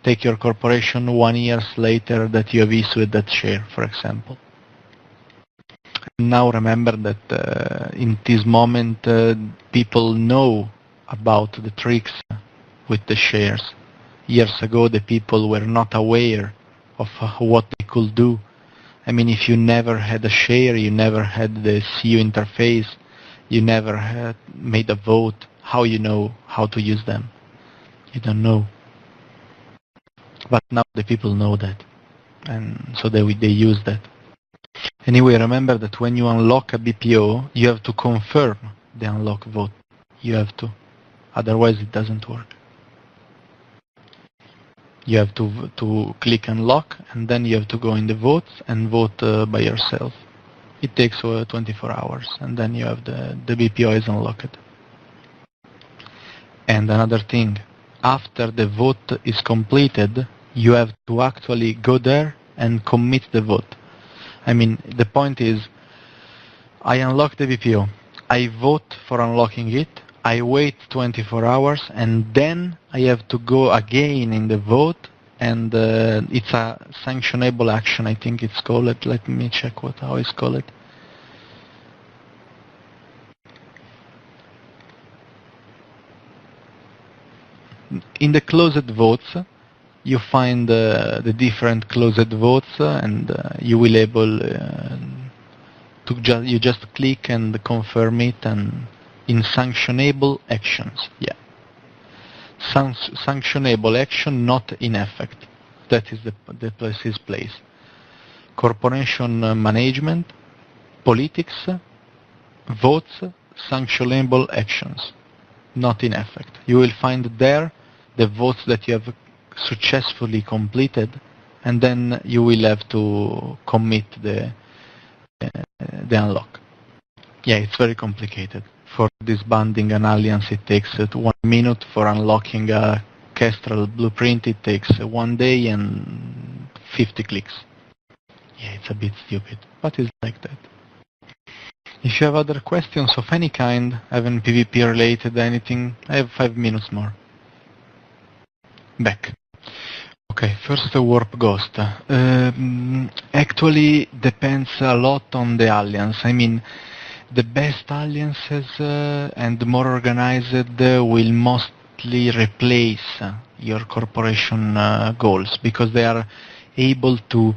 take your corporation 1 year later that you have issued that share, for example. Now remember that in this moment people know about the tricks with the shares. Years ago the people were not aware of what they could do. I mean, if you never had a share, you never had the CEO interface, you never had made a vote, how you know how to use them? You don't know. But now the people know that, and so they use that. Anyway, remember that when you unlock a BPO, you have to confirm the unlock vote. You have to. Otherwise it doesn't work. You have to click unlock, and then you have to go in the votes and vote by yourself. It takes 24 hours, and then you have the BPO is unlocked. And another thing, after the vote is completed, you have to actually go there and commit the vote. I mean, the point is, I unlock the VPO, I vote for unlocking it, I wait 24 hours, and then I have to go again in the vote, and it's a sanctionable action, I think it's called. Let me check how it's called. In the closed votes, you find the different closed votes, and you will able you just click and confirm it, and in sanctionable actions, yeah. Sanctionable action not in effect. That is the place. Corporation management, politics, votes, sanctionable actions not in effect. You will find there the votes that you have successfully completed, and then you will have to commit the unlock. Yeah, it's very complicated. For disbanding an alliance, it takes 1 minute. For unlocking a Kestrel blueprint, it takes 1 day and 50 clicks. Yeah, it's a bit stupid, but it's like that. If you have other questions of any kind, even PvP related, anything, I have 5 minutes more. Back. Okay, first the warp ghost. Actually depends a lot on the alliance. I mean, the best alliances and more organized will mostly replace your corporation goals, because they are able to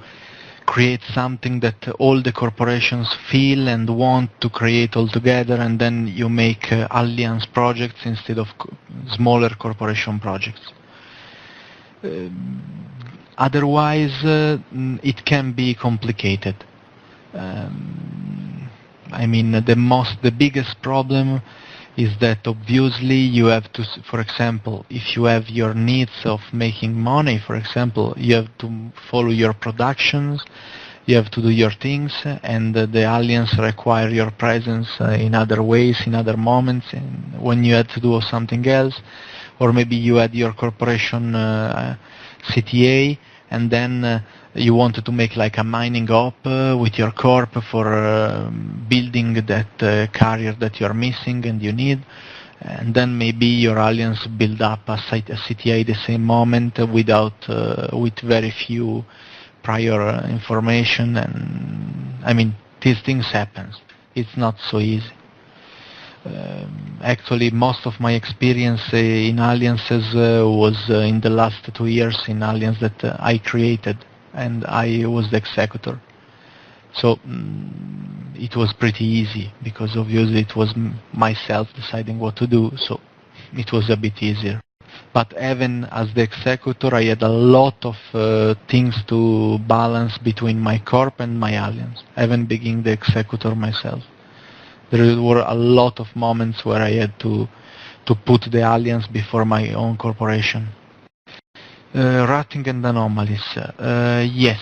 create something that all the corporations feel and want to create all together, and then you make alliance projects instead of smaller corporation projects. Otherwise, it can be complicated. I mean, the biggest problem is that obviously you have to, for example, if you have your needs of making money, for example, you have to follow your productions, you have to do your things, and the alliance require your presence in other ways, in other moments, and when you had to do something else, or maybe you had your corporation CTA, and then you wanted to make like a mining op with your corp for building that carrier that you're missing and you need, and then maybe your alliance build up a CTA the same moment with very few prior information, and I mean, these things happen. It's not so easy. Actually, most of my experience in alliances was in the last 2 years in alliance that I created, and I was the executor. So it was pretty easy, because obviously it was myself deciding what to do, so it was a bit easier. But even as the executor, I had a lot of things to balance between my corp and my alliance, even being the executor myself. There were a lot of moments where I had to put the alliance before my own corporation. Ratting and anomalies. Yes.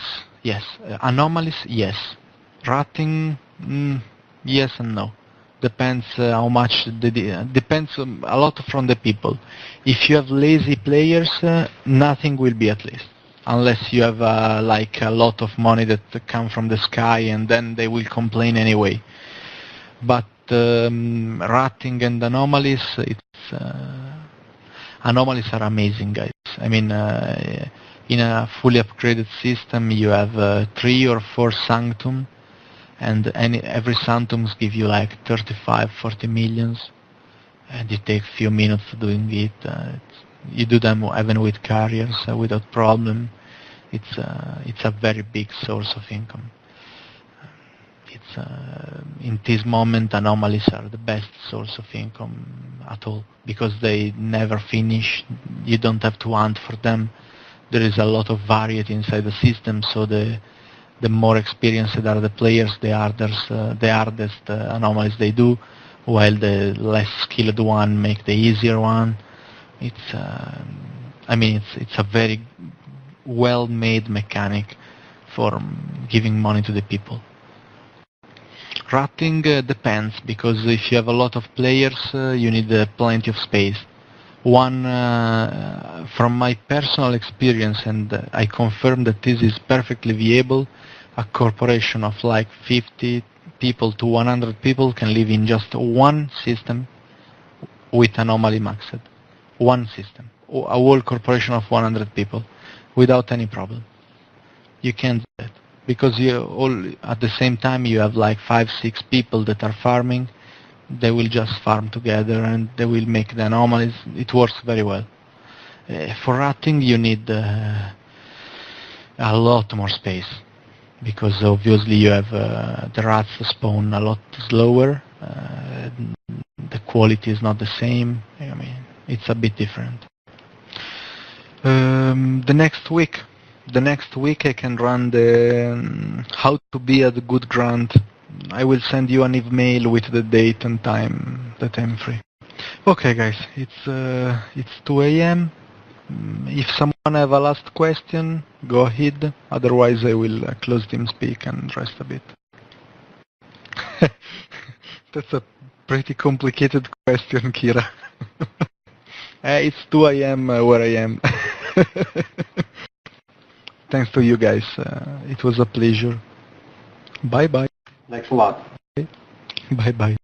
Anomalies, yes. Ratting, yes and no. Depends how much. Depends a lot from the people. If you have lazy players, nothing will be at least. Unless you have like a lot of money that come from the sky, and then they will complain anyway. But ratting and anomalies, anomalies are amazing, guys. I mean, in a fully upgraded system, you have 3 or 4 sanctum, and every sanctums give you like 35-40 millions, and it takes few minutes doing it. You do them even with carriers without problem. It's a very big source of income. In this moment, anomalies are the best source of income at all, because they never finish. You don't have to hunt for them. There is a lot of variety inside the system, so the more experienced are the players, the hardest anomalies they do, while the less skilled one make the easier one. It's a very well-made mechanic for giving money to the people. Ratting depends, because if you have a lot of players, you need plenty of space. One, from my personal experience, and I confirm that this is perfectly viable, a corporation of like 50 people to 100 people can live in just one system with anomaly maxed. One system. A whole corporation of 100 people without any problem. You can't do that. Because you all, at the same time, you have like 5-6 people that are farming. They will just farm together and they will make the anomalies. It works very well. For ratting, you need a lot more space, because obviously you have the rats spawn a lot slower. The quality is not the same. I mean, it's a bit different. The next week I can run the how to be at a good grant. I will send you an email with the date and time that I'm free. Okay, guys, it's 2 a.m. If someone have a last question, go ahead. Otherwise, I will close TeamSpeak and rest a bit. That's a pretty complicated question, Kira. It's 2 a.m. Where I am. Thanks to you guys. It was a pleasure. Bye-bye. Thanks a lot. Bye-bye.